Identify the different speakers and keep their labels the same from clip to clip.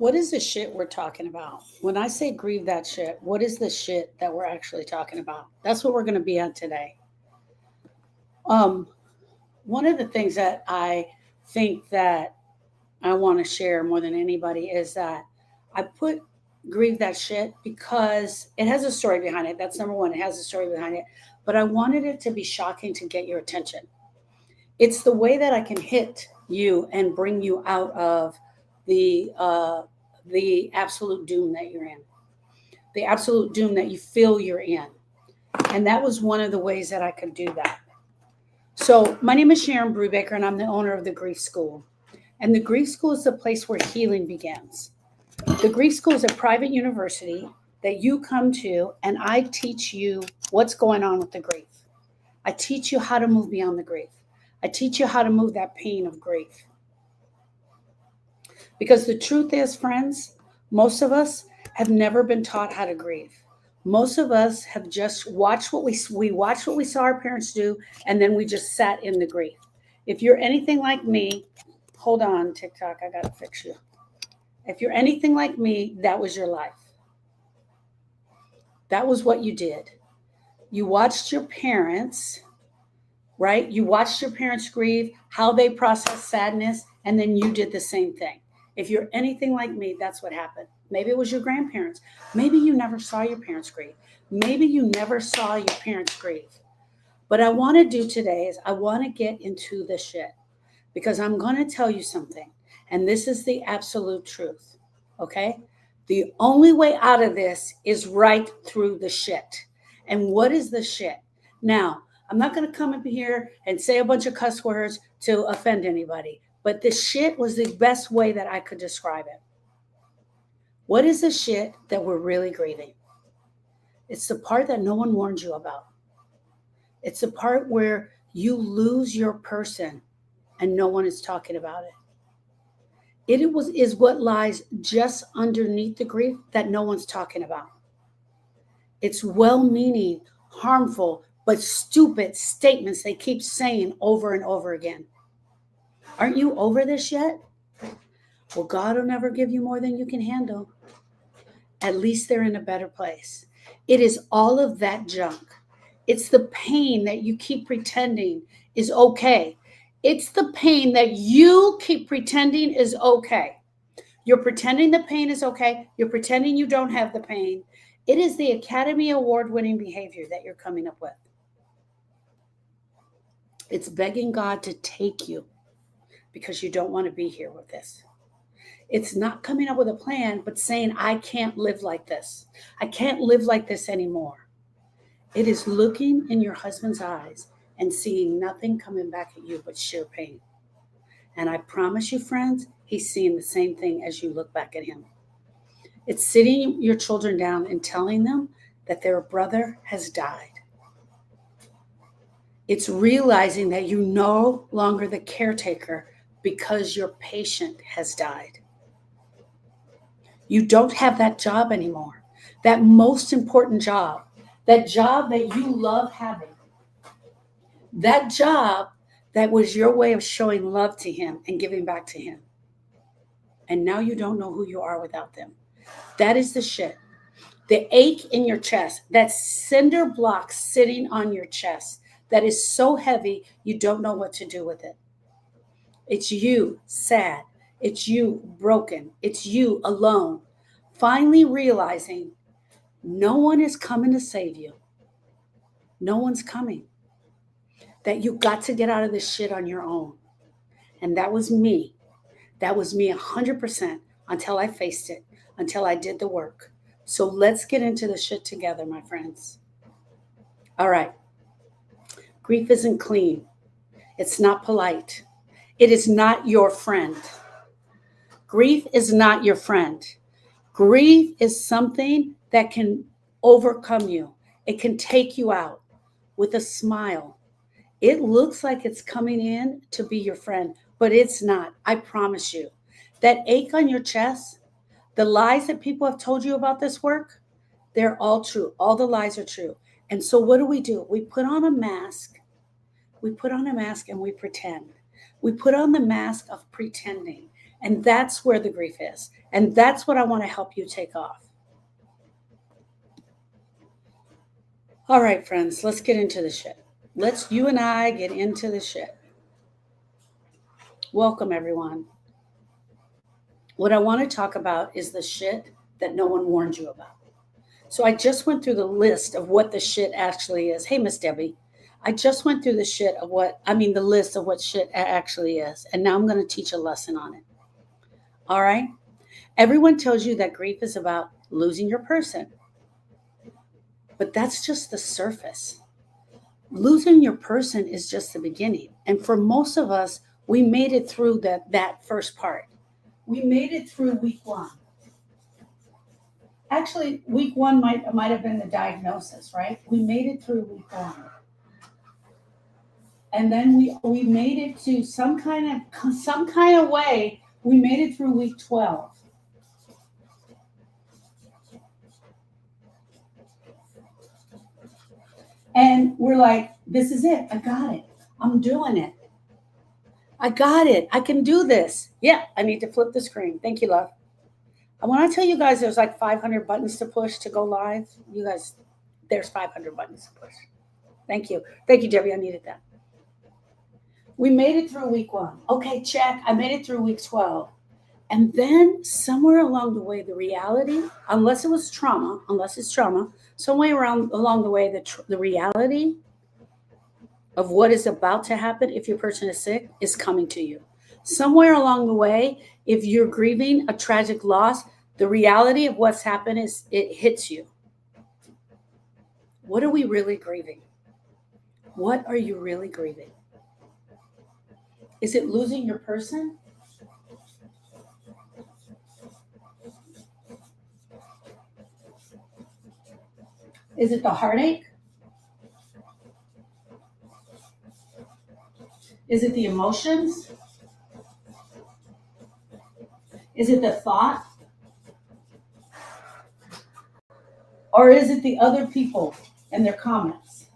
Speaker 1: What is the shit we're talking about? When I say grieve that shit, what is the shit that we're actually talking about? That's what we're going to be on today. Um, One of the things that I think that I want to share more than anybody is that I put grieve that shit because it has a story behind it. That's number one. It has a story behind it. But I wanted it to be shocking to get your attention. It's the way that I can hit you and bring you out of the uh, the absolute doom that you're in, the absolute doom that you feel you're in. And that was one of the ways that I could do that. So my name is Sharon Brubaker, and I'm the owner of the Grief School. And the Grief School is the place where healing begins. The Grief School is a private university that you come to, and I teach you what's going on with the grief. I teach you how to move beyond the grief. I teach you how to move that pain of grief. Because the truth is, friends, most of us have never been taught how to grieve. Most of us have just watched we watched what we saw our parents do, and then we just sat in the grief. If you're anything like me, hold on, TikTok, I gotta fix you. If you're anything like me, that was your life. That was what you did. You watched your parents, right? You watched your parents grieve, how they processed sadness, and then you did the same thing. If you're anything like me, that's what happened. Maybe it was your grandparents. Maybe you never saw your parents grieve. Maybe you never saw your parents grieve. What I want to do today is I want to get into the shit because I'm going to tell you something. And this is the absolute truth. Okay? The only way out of this is right through the shit. And what is the shit? Now, I'm not going to come up here and say a bunch of cuss words to offend anybody, but the shit was the best way that I could describe it. What is the shit that we're really grieving? It's the part that no one warned you about. It's the part where you lose your person and no one is talking about it. Is what lies just underneath the grief that no one's talking about. It's well-meaning, harmful, but stupid statements they keep saying over and over again. Aren't you over this yet? Well, God will never give you more than you can handle. At least they're in a better place. It is all of that junk. It's the pain that you keep pretending is okay. It's the pain that you keep pretending is okay. You're pretending the pain is okay. You're pretending you don't have the pain. It is the Academy Award winning behavior that you're coming up with. It's begging God to take you because you don't want to be here with this. It's not coming up with a plan, but saying, I can't live like this. I can't live like this anymore. It is looking in your husband's eyes and seeing nothing coming back at you but sheer pain. And I promise you, friends, he's seeing the same thing as you look back at him. It's sitting your children down and telling them that their brother has died. It's realizing that you're no longer the caretaker because your patient has died. You don't have that job anymore. That most important job, that job that you love having, that job that was your way of showing love to him and giving back to him. And now you don't know who you are without them. That is the shit. The ache in your chest, that cinder block sitting on your chest that is so heavy you don't know what to do with it. It's you sad. It's you broken. It's you alone. Finally realizing no one is coming to save you. No one's coming. That you got to get out of this shit on your own. And that was me. That was me 100% until I faced it, until I did the work. So let's get into the shit together, my friends. All right. Grief isn't clean. It's not polite. It is not your friend. Grief is not your friend. Grief is something that can overcome you. It can take you out with a smile. It looks like it's coming in to be your friend, but it's not. I promise you. That ache on your chest, the lies that people have told you about this work, they're all true. All the lies are true. And so what do? We put on a mask. We put on a mask and we pretend. We put on the mask of pretending. And that's where the grief is. And that's what I want to help you take off. All right, friends, let's get into the shit. You and I get into the shit. Welcome, everyone. What I want to talk about is the shit that no one warned you about. So I just went through the list of what the shit actually is. Hey, Miss Debbie. I just went through the list of what shit actually is. And now I'm going to teach a lesson on it. All right? Everyone tells you that grief is about losing your person. But that's just the surface. Losing your person is just the beginning. And for most of us, we made it through that first part. We made it through week 1. Actually, week 1 might have been the diagnosis, right? We made it through week 1. And then we made it to some kind of way, we made it through week 12. And we're like, this is it. I got it. I'm doing it. I got it. I can do this. Yeah, I need to flip the screen. Thank you, love. I want to tell you guys there's like 500 buttons to push to go live. You guys, there's 500 buttons to push. Thank you. Thank you, Debbie. I needed that. We made it through week 1. Okay, check. I made it through week 12. And then somewhere along the way, the reality, unless it's trauma, somewhere along the way, the reality of what is about to happen if your person is sick is coming to you. Somewhere along the way, if you're grieving a tragic loss, the reality of what's happened is it hits you. What are we really grieving? What are you really grieving? Is it losing your person? Is it the heartache? Is it the emotions? Is it the thought? Or is it the other people and their comments?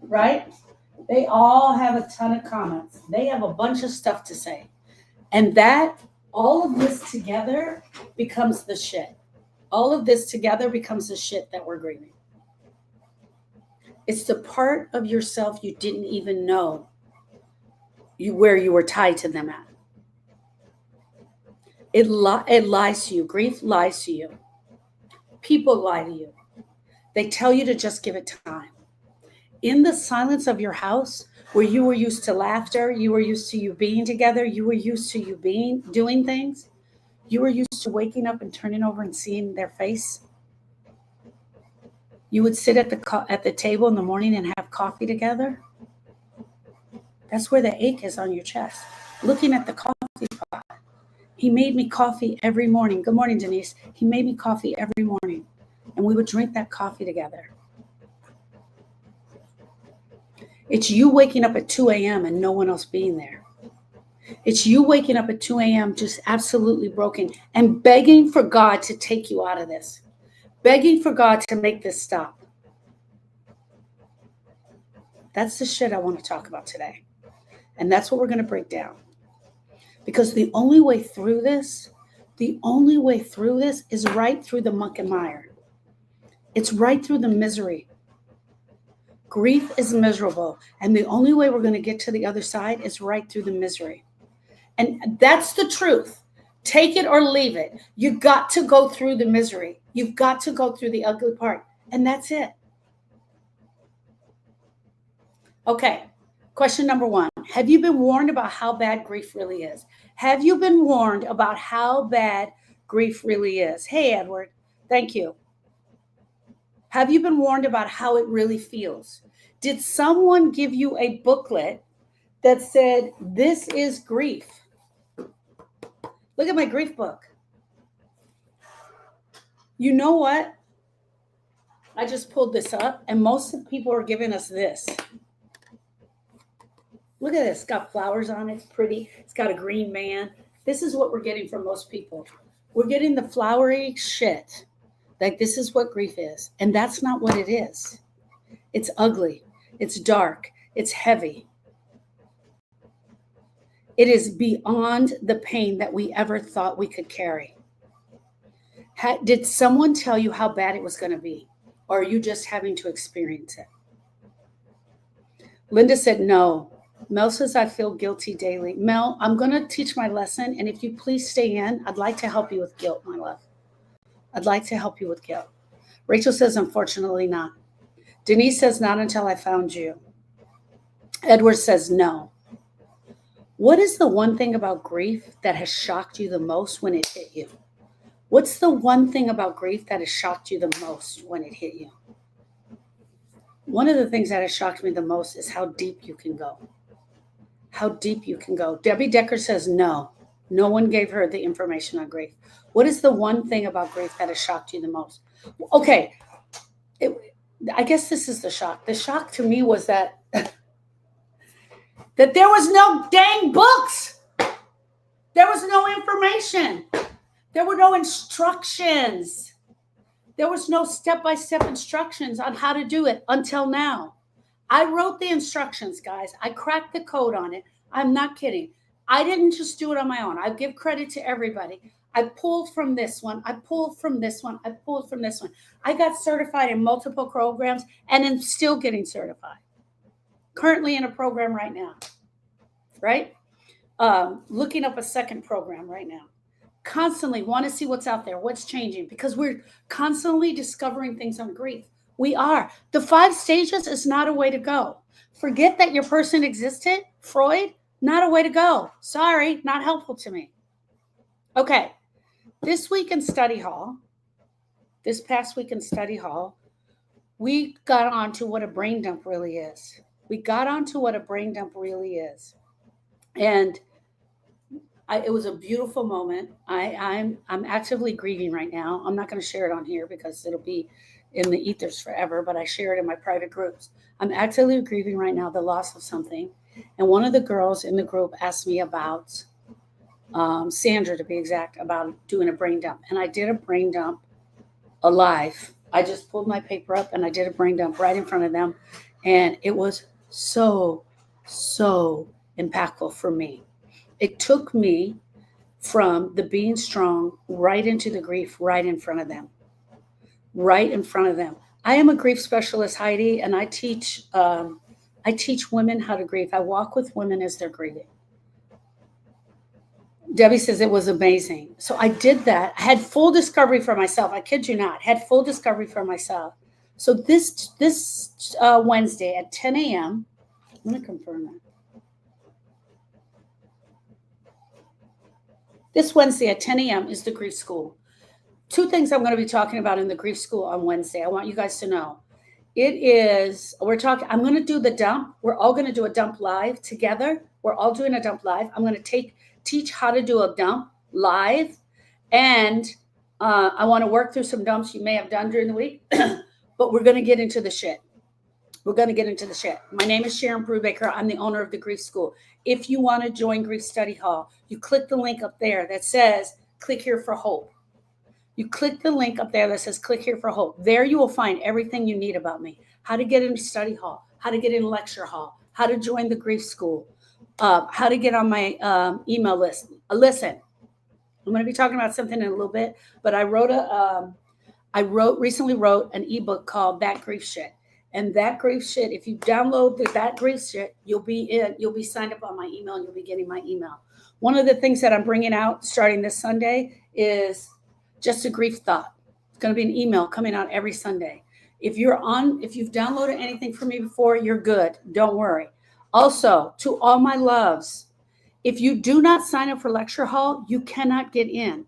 Speaker 1: Right? They all have a ton of comments. They have a bunch of stuff to say. And all of this together becomes the shit. All of this together becomes the shit that we're grieving. It's the part of yourself you didn't even know where you were tied to them at. It lies to you. Grief lies to you. People lie to you. They tell you to just give it time. In the silence of your house, where you were used to laughter, you were used to you being together, you were used to you doing things, you were used to waking up and turning over and seeing their face. You would sit at the table in the morning and have coffee together. That's where the ache is on your chest. Looking at the coffee pot. He made me coffee every morning. Good morning, Denise. He made me coffee every morning. And we would drink that coffee together. It's you waking up at 2 a.m. and no one else being there. It's you waking up at 2 a.m. just absolutely broken and begging for God to take you out of this. Begging for God to make this stop. That's the shit I want to talk about today. And that's what we're going to break down. Because the only way through this is right through the muck and mire. It's right through the misery. Grief is miserable. And the only way we're going to get to the other side is right through the misery. And that's the truth. Take it or leave it. You got to go through the misery. You've got to go through the ugly part. And that's it. Okay. Question number 1. Have you been warned about how bad grief really is? Have you been warned about how bad grief really is? Hey, Edward. Thank you. Have you been warned about how it really feels? Did someone give you a booklet that said, this is grief? Look at my grief book. You know what? I just pulled this up, and most of the people are giving us this. Look at this. It's got flowers on it. It's pretty. It's got a green man. This is what we're getting from most people. We're getting the flowery shit. Like, this is what grief is. And that's not what it is. It's ugly. It's dark. It's heavy. It is beyond the pain that we ever thought we could carry. Did someone tell you how bad it was going to be? Or are you just having to experience it? Linda said, no. Mel says, I feel guilty daily. Mel, I'm going to teach my lesson. And if you please stay in, I'd like to help you with guilt, my love. I'd like to help you with guilt. Rachel says, unfortunately not. Denise says, not until I found you. Edward says, no. What is the one thing about grief that has shocked you the most when it hit you? What's the one thing about grief that has shocked you the most when it hit you? One of the things that has shocked me the most is how deep you can go. How deep you can go. Debbie Decker says no. No one gave her the information on grief. What is the one thing about grief that has shocked you the most? Okay, I guess this is the shock. The shock to me was that that there was no dang books. There was no information. There were no instructions. There was no step-by-step instructions on how to do it until now. I wrote the instructions, guys. I cracked the code on it. I'm not kidding. I didn't just do it on my own. I give credit to everybody. I pulled from this one. I pulled from this one. I pulled from this one. I got certified in multiple programs and am still getting certified. Currently in a program right now, right? Looking up a second program right now. Constantly want to see what's out there, what's changing, because we're constantly discovering things on grief. We are. The 5 stages is not a way to go. Forget that your person existed. Freud, not a way to go. Sorry, not helpful to me. Okay. This week in study hall, this past week in study hall, we got on to what a brain dump really is. And it was a beautiful moment. I'm actively grieving right now. I'm not going to share it on here because it'll be in the ethers forever, but I share it in my private groups. I'm actively grieving right now the loss of something. And one of the girls in the group asked me about, Sandra to be exact, about doing a brain dump. And I did a brain dump live. I just pulled my paper up and I did a brain dump right in front of them. And it was so impactful for me. It took me from the being strong right into the grief right in front of them. I am a grief specialist, Heidi, and I teach women how to grieve. I walk with women as they're grieving. Debbie says it was amazing. So I did that. I had full discovery for myself. I kid you not, had full discovery for myself. So this Wednesday at 10 a.m., I'm going to confirm that. This Wednesday at 10 a.m. is the grief school. 2 things I'm going to be talking about in the grief school on Wednesday. I want you guys to know. I'm going to do the dump. We're all going to do a dump live together. We're all doing a dump live. I'm going to teach how to do a dump live. And I want to work through some dumps you may have done during the week, but we're going to get into the shit. My name is Sharon Brubaker. I'm the owner of the Grief School. If you want to join Grief Study Hall, you click the link up there that says, click here for hope. You click the link up there that says, click here for hope. There you will find everything you need about me. How to get into study hall, how to get in lecture hall, how to join the Grief School, how to get on my email list. Listen, I'm going to be talking about something in a little bit, but I recently wrote an ebook called That Grief Shit. And that grief shit, if you download that grief shit, you'll be signed up on my email and you'll be getting my email. One of the things that I'm bringing out starting this Sunday is just a grief thought. It's going to be an email coming out every Sunday. If you've downloaded anything from me before, you're good. Don't worry. Also, to all my loves, if you do not sign up for Lecture Hall, you cannot get in.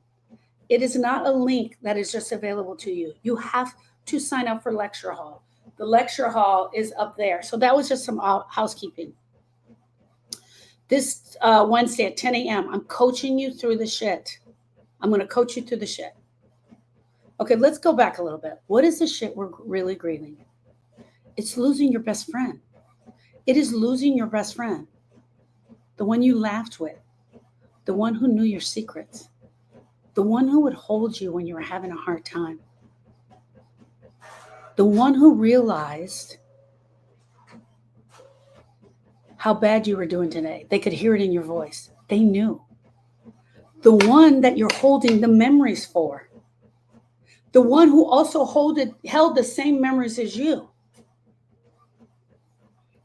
Speaker 1: It is not a link that is just available to you. You have to sign up for Lecture Hall. The Lecture Hall is up there. So that was just some housekeeping. This Wednesday at 10 a.m., I'm coaching you through the shit. I'm going to coach you through the shit. Okay, let's go back a little bit. What is the shit we're really grieving? It's losing your best friend. It is losing your best friend. The one you laughed with. The one who knew your secrets. The one who would hold you when you were having a hard time. The one who realized how bad you were doing today. They could hear it in your voice. They knew. The one that you're holding the memories for. The one who also held the same memories as you.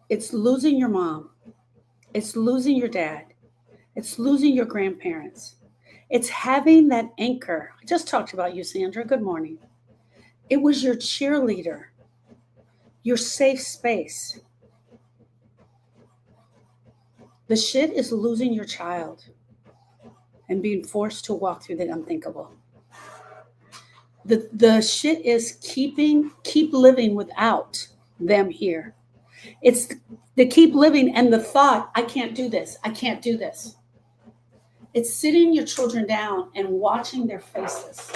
Speaker 1: It's losing your mom. It's losing your dad. It's losing your grandparents. It's having that anchor. I just talked about you, Sandra. Good morning. It was your cheerleader, your safe space. The shit is losing your child and being forced to walk through the unthinkable. The shit is keep living without them here. It's the keep living and the thought, I can't do this. I can't do this. It's sitting your children down and watching their faces.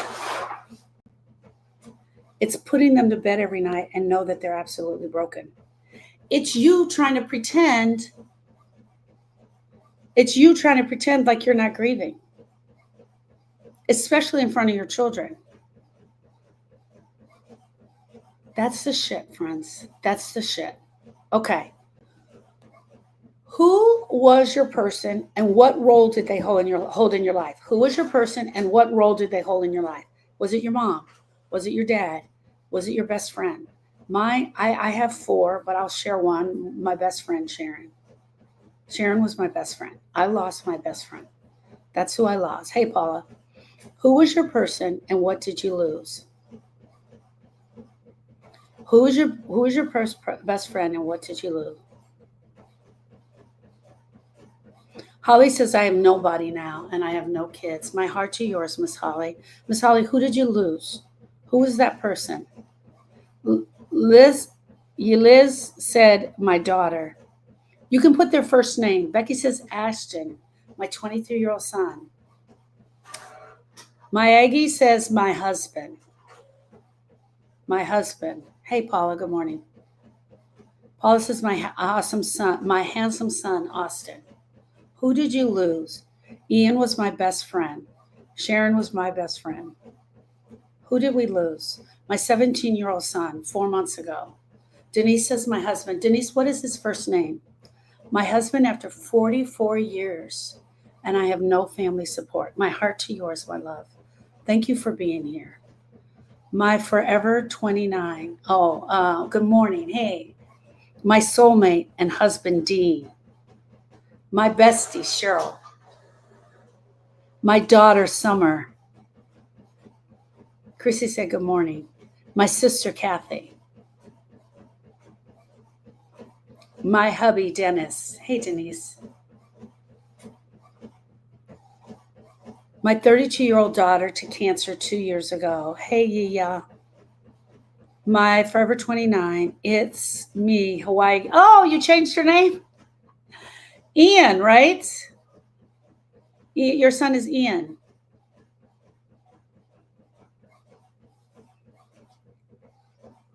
Speaker 1: It's putting them to bed every night and know that they're absolutely broken. It's you trying to pretend. It's you trying to pretend like you're not grieving, especially in front of your children. That's the shit, friends. That's the shit. Okay. Who was your person and what role did they hold in your life? Who was your person and what role did they hold in your life? Was it your mom? Was it your dad? Was it your best friend? I have 4, but I'll share one. My best friend, Sharon. Sharon was my best friend. I lost my best friend. That's who I lost. Hey, Paula. Who was your person and what did you lose? Who was your best friend and what did you lose? Holly says, I am nobody now and I have no kids. My heart to yours, Miss Holly. Miss Holly, who did you lose? Who was that person? Liz said, my daughter. You can put their first name. Becky says, Ashton, my 23-year-old son. My Aggie says, my husband. My husband. Hey, Paula, good morning. Paula says, my awesome son, my handsome son, Austin. Who did you lose? Ian was my best friend. Sharon was my best friend. Who did we lose? My 17-year-old son, 4 months ago. Denise says, my husband. Denise, what is his first name? My husband after 44 years, and I have no family support. My heart to yours, my love. Thank you for being here. My forever 29. Good morning. Hey. My soulmate and husband, Dean. My bestie, Cheryl. My daughter, Summer. Chrissy said good morning. My sister, Kathy. My hubby, Dennis. Hey, Denise. My 32-year-old daughter to cancer 2 years ago. Hey, Yia. My forever 29. It's me, Hawaii. Oh, you changed your name? Ian, right? Your son is Ian.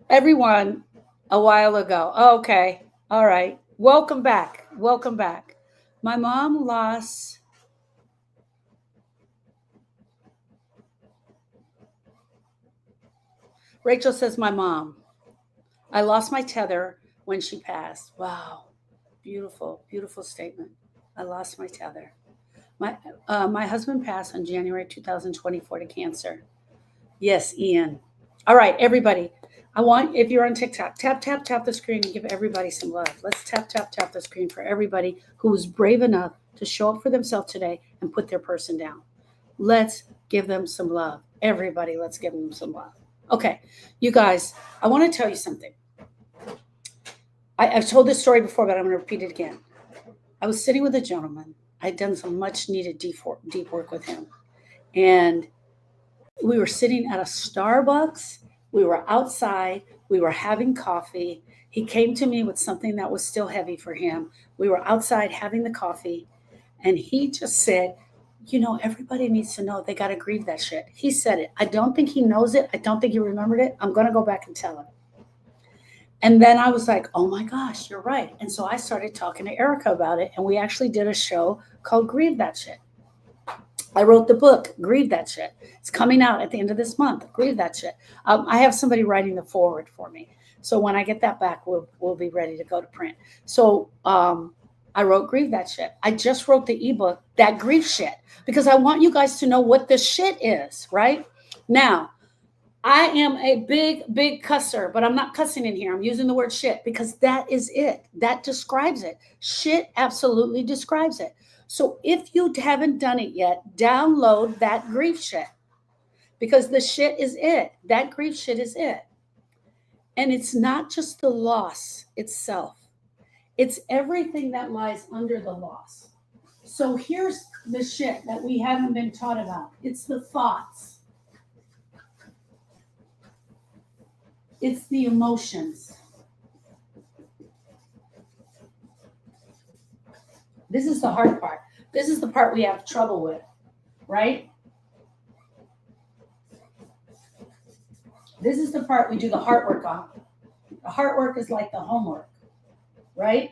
Speaker 1: Everyone a while ago. Oh, okay. All right. Welcome back. Welcome back. My mom lost. Rachel says, my mom. I lost my tether when she passed. Wow. Beautiful, beautiful statement. I lost my tether. My husband passed on January 2024 to cancer. Yes, Ian. All right, everybody. I want, if you're on TikTok, tap the screen and give everybody some love. Let's tap the screen for everybody who was brave enough to show up for themselves today and put their person down. Let's give them some love. Everybody, let's give them some love. Okay, you guys, I want to tell you something. I've told this story before, but I'm going to repeat it again. I was sitting with a gentleman. I'd done some much needed deep work with him. And we were sitting at a Starbucks. We were outside. We were having coffee. He came to me with something that was still heavy for him. We were outside having the coffee. And he just said, you know, everybody needs to know they got to grieve that shit. He said it. I don't think he knows it. I don't think he remembered it. I'm going to go back and tell him. And then I was like, oh my gosh, you're right. And so I started talking to Erica about it. And we actually did a show called Grieve That Shit. I wrote the book, Grieve That Shit. It's coming out at the end of this month. Grieve That Shit. I have somebody writing the foreword for me. So when I get that back, we'll be ready to go to print. So I wrote Grieve That Shit. I just wrote the ebook, That Grief Shit, because I want you guys to know what this shit is, right? Now, I am a big cusser, but I'm not cussing in here. I'm using the word shit because that is it. That describes it. Shit absolutely describes it. So if you haven't done it yet, download That Grief Shit because the shit is it. That grief shit is it. And it's not just the loss itself. It's everything that lies under the loss. So here's the shit that we haven't been taught about. It's the thoughts. It's the emotions. This is the hard part. This is the part we have trouble with, right? This is the part we do the heart work on. The heart work is like the homework, right?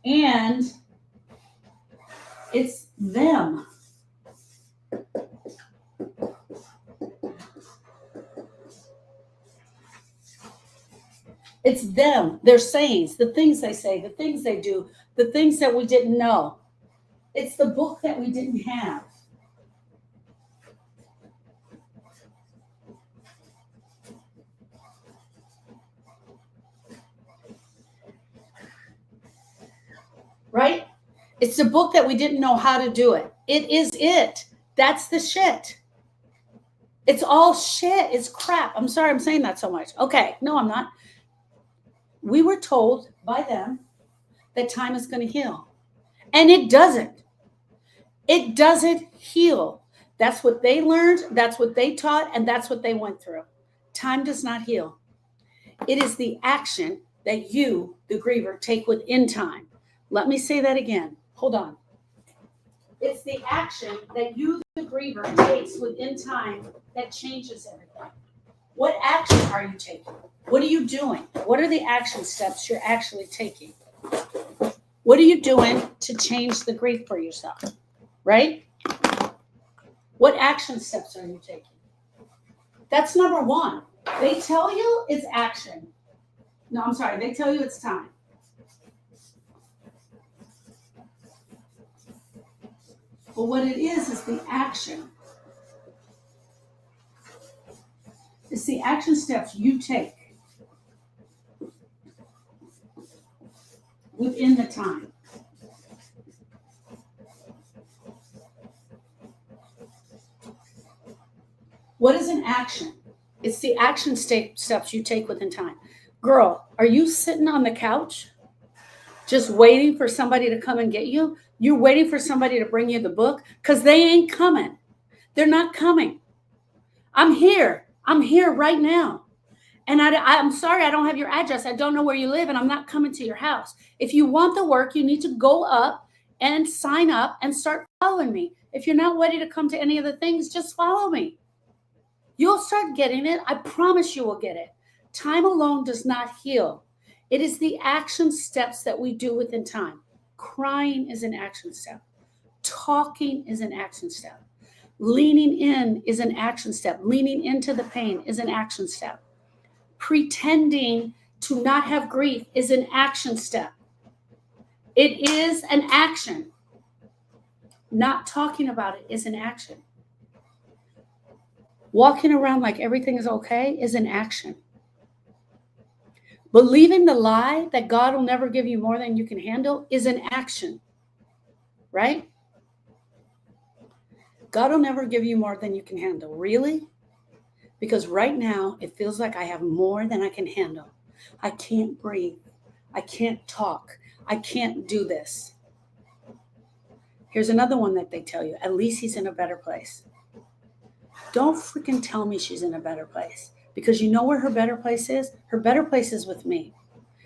Speaker 1: And it's them. It's them, their sayings, the things they say, the things they do, the things that we didn't know. It's the book that we didn't have. Right? It's the book that we didn't know how to do it. It is it. That's the shit. It's all shit. It's crap. I'm sorry I'm saying that so much. Okay. No, I'm not. We were told by them that time is going to heal. And it doesn't. It doesn't heal. That's what they learned. That's what they taught. And that's what they went through. Time does not heal. It is the action that you, the griever, take within time. Let me say that again. Hold on. It's the action that you, the griever, takes within time that changes everything. What action are you taking? What are you doing? What are the action steps you're actually taking? What are you doing to change the grief for yourself? Right? What action steps are you taking? That's number one. They tell you it's action. No, I'm sorry. They tell you it's time. But what it is the action. It's the action steps you take within the time. What is an action? It's the action steps you take within time. Girl, are you sitting on the couch just waiting for somebody to come and get you? You're waiting for somebody to bring you the book? Because they ain't coming. They're not coming. I'm here. I'm here right now. And I'm sorry, I don't have your address. I don't know where you live, and I'm not coming to your house. If you want the work, you need to go up and sign up and start following me. If you're not ready to come to any of the things, just follow me. You'll start getting it. I promise you will get it. Time alone does not heal. It is the action steps that we do within time. Crying is an action step. Talking is an action step. Leaning in is an action step. Leaning into the pain is an action step. Pretending to not have grief is an action step. It is an action. Not talking about it is an action. Walking around like everything is okay is an action. Believing the lie that God will never give you more than you can handle is an action, right? God will never give you more than you can handle. Really? Because right now, it feels like I have more than I can handle. I can't breathe. I can't talk. I can't do this. Here's another one that they tell you. At least he's in a better place. Don't freaking tell me she's in a better place. Because you know where her better place is? Her better place is with me.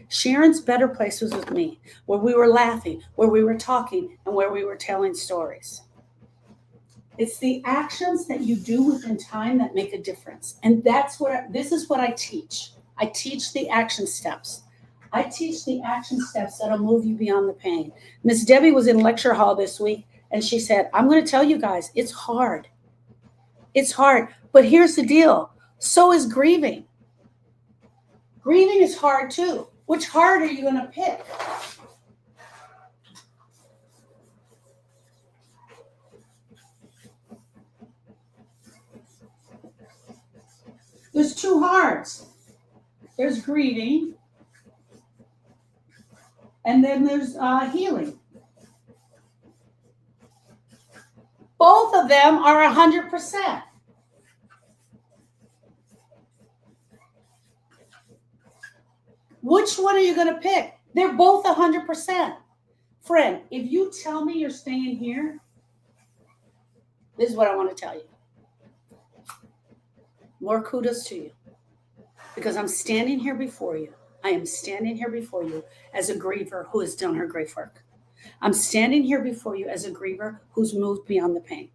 Speaker 1: Sharon's better place was with me, where we were laughing, where we were talking, and where we were telling stories. It's the actions that you do within time that make a difference. And this is what I teach. I teach the action steps. I teach the action steps that'll move you beyond the pain. Miss Debbie was in lecture hall this week, and she said, I'm going to tell you guys, it's hard. It's hard. But here's the deal. So is grieving. Grieving is hard too. Which heart are you going to pick? There's two hearts. There's grieving, and then there's healing. Both of them are 100%. Which one are you going to pick? They're both 100%. Friend, if you tell me you're staying here, this is what I want to tell you. More kudos to you. Because I'm standing here before you. I am standing here before you as a griever who has done her grief work. I'm standing here before you as a griever who's moved beyond the pain.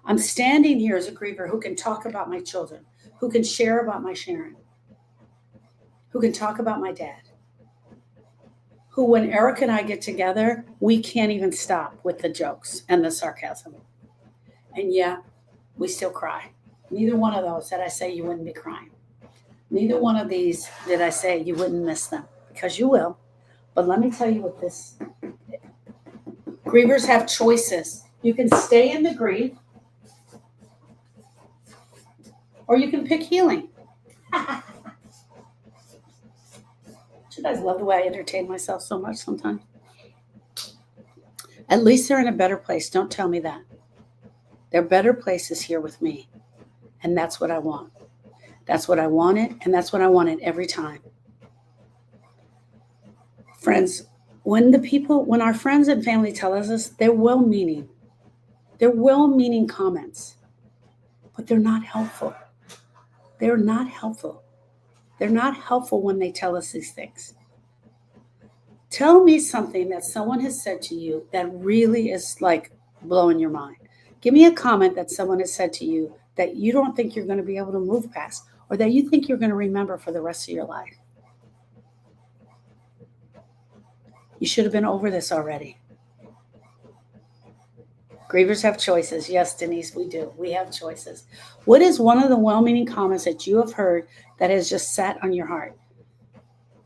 Speaker 1: I'm standing here as a griever who can talk about my children, who can share about my Sharon, who can talk about my dad, who, when Eric and I get together, we can't even stop with the jokes and the sarcasm. And yeah, we still cry. Neither one of those did I say you wouldn't be crying. Neither one of these did I say you wouldn't miss them, because you will. But let me tell you what this, grievers have choices. You can stay in the grief, or you can pick healing. You guys love the way I entertain myself so much sometimes. At least they're in a better place. Don't tell me that. Their better place is here with me. And that's what I want. That's what I wanted, and that's what I wanted every time. Friends, when our friends and family tell us this, they're well-meaning. They're well-meaning comments, but they're not helpful. They're not helpful. They're not helpful when they tell us these things. Tell me something that someone has said to you that really is like blowing your mind. Give me a comment that someone has said to you that you don't think you're going to be able to move past, or that you think you're going to remember for the rest of your life. You should have been over this already. Grievers have choices. Yes, Denise, we do. We have choices. What is one of the well-meaning comments that you have heard that has just sat on your heart?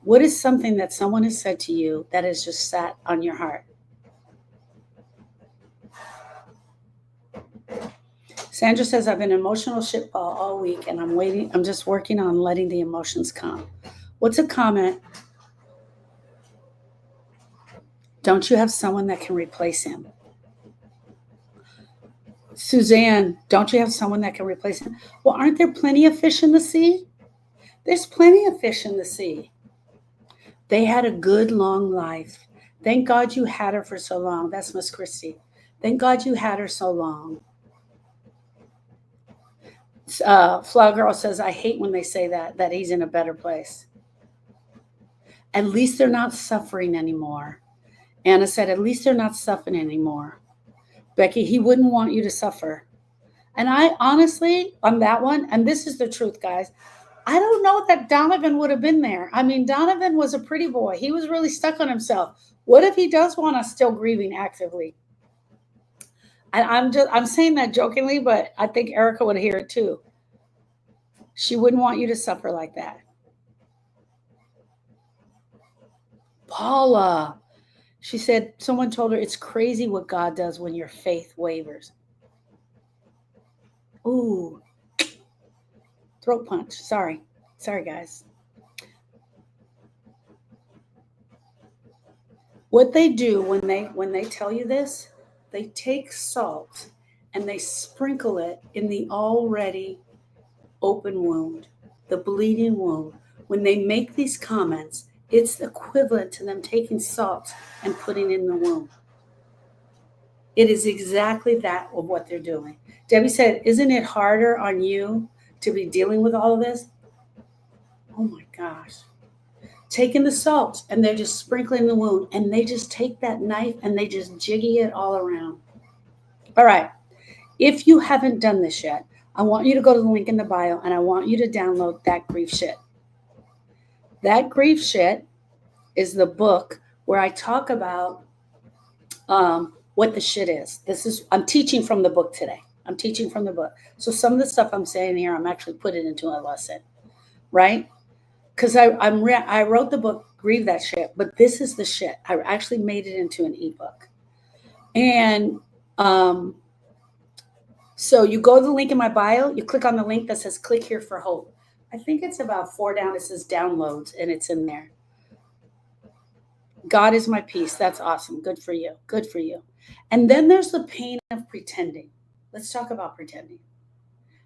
Speaker 1: What is something that someone has said to you that has just sat on your heart? Sandra says, I've been emotional shitball all week, and I'm just working on letting the emotions come. What's a comment? Don't you have someone that can replace him? Suzanne, don't you have someone that can replace him? Well, aren't there plenty of fish in the sea? There's plenty of fish in the sea. They had a good, long life. Thank God you had her for so long. That's Miss Christie. Thank God you had her so long. Flower Girl says, I hate when they say that he's in a better place. At least they're not suffering anymore. Anna said, at least they're not suffering anymore. Becky, he wouldn't want you to suffer. And I honestly, on that one, and this is the truth, guys, I don't know that Donovan would have been there. I mean, Donovan was a pretty boy. He was really stuck on himself. What if he does want us still grieving actively? I'm saying that jokingly, but I think Erica would hear it too. She wouldn't want you to suffer like that. Paula, she said, someone told her it's crazy what God does when your faith wavers. Ooh, throat punch. Sorry, guys. What they do when they tell you this, they take salt and they sprinkle it in the already open wound, the bleeding wound. When they make these comments, it's equivalent to them taking salt and putting in the wound. It is exactly that of what they're doing. Debbie said, isn't it harder on you to be dealing with all of this? Oh my gosh. Taking the salt and they're just sprinkling the wound, and they just take that knife and they just jiggy it all around. All right. If you haven't done this yet, I want you to go to the link in the bio and I want you to download That Grief Shit. That Grief Shit is the book where I talk about what the shit is. I'm teaching from the book today. I'm teaching from the book. So some of the stuff I'm saying here, I'm actually putting into a lesson, right? Because I wrote the book, Grieve That Shit, but this is the shit. I actually made it into an ebook. And So you go to the link in my bio, you click on the link that says click here for hope. I think it's about 4 down. It says downloads, and it's in there. God is my peace. That's awesome. Good for you. Good for you. And then there's the pain of pretending. Let's talk about pretending.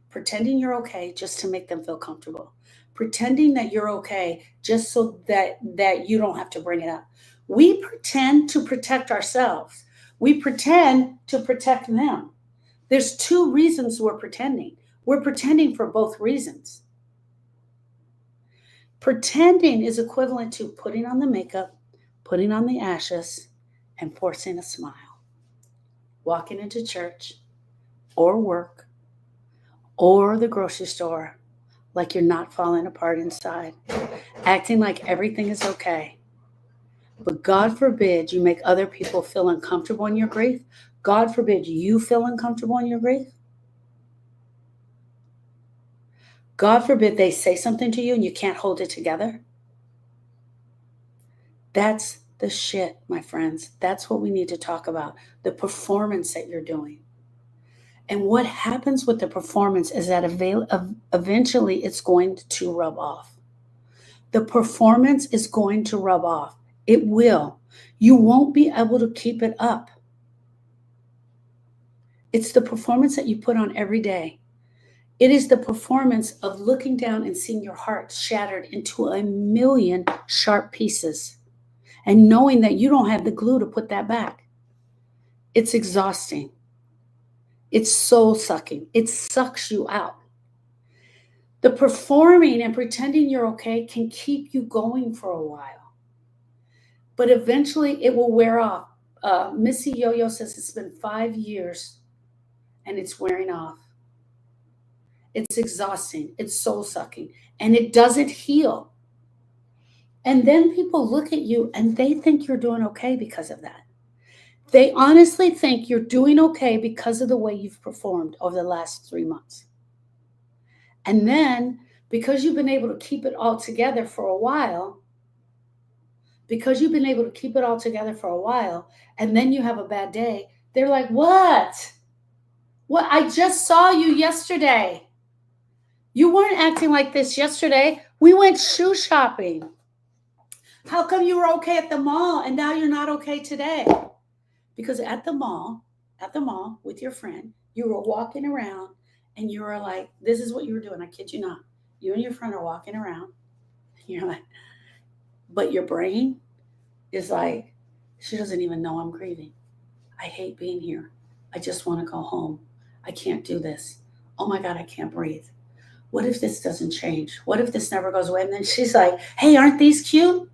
Speaker 1: Pretending you're okay just to make them feel comfortable. Pretending that you're okay just so that you don't have to bring it up. We pretend to protect ourselves. We pretend to protect them. There's 2 reasons we're pretending. We're pretending for both reasons. Pretending is equivalent to putting on the makeup, putting on the ashes, and forcing a smile. Walking into church or work or the grocery store like you're not falling apart inside, acting like everything is okay. But God forbid you make other people feel uncomfortable in your grief. God forbid you feel uncomfortable in your grief. God forbid they say something to you and you can't hold it together. That's the shit, my friends. That's what we need to talk about. The performance that you're doing. And what happens with the performance is that eventually it's going to rub off. The performance is going to rub off. It will. You won't be able to keep it up. It's the performance that you put on every day. It is the performance of looking down and seeing your heart shattered into a million sharp pieces and knowing that you don't have the glue to put that back. It's exhausting. It's soul sucking. It sucks you out. The performing and pretending you're okay can keep you going for a while, but eventually it will wear off. Missy Yo-Yo says it's been 5 years and it's wearing off. It's exhausting. It's soul sucking, and it doesn't heal. And then people look at you and they think you're doing okay because of that. They honestly think you're doing okay because of the way you've performed over the last 3 months. And then because you've been able to keep it all together for a while, and then you have a bad day, they're like, what? What? I just saw you yesterday. You weren't acting like this yesterday. We went shoe shopping. How come you were okay at the mall and now you're not okay today? Because at the mall with your friend, you were walking around and you were like, this is what you were doing. I kid you not. You and your friend are walking around. And you're like, but your brain is like, she doesn't even know I'm grieving. I hate being here. I just want to go home. I can't do this. Oh my God, I can't breathe. What if this doesn't change? What if this never goes away? And then she's like, hey, aren't these cute?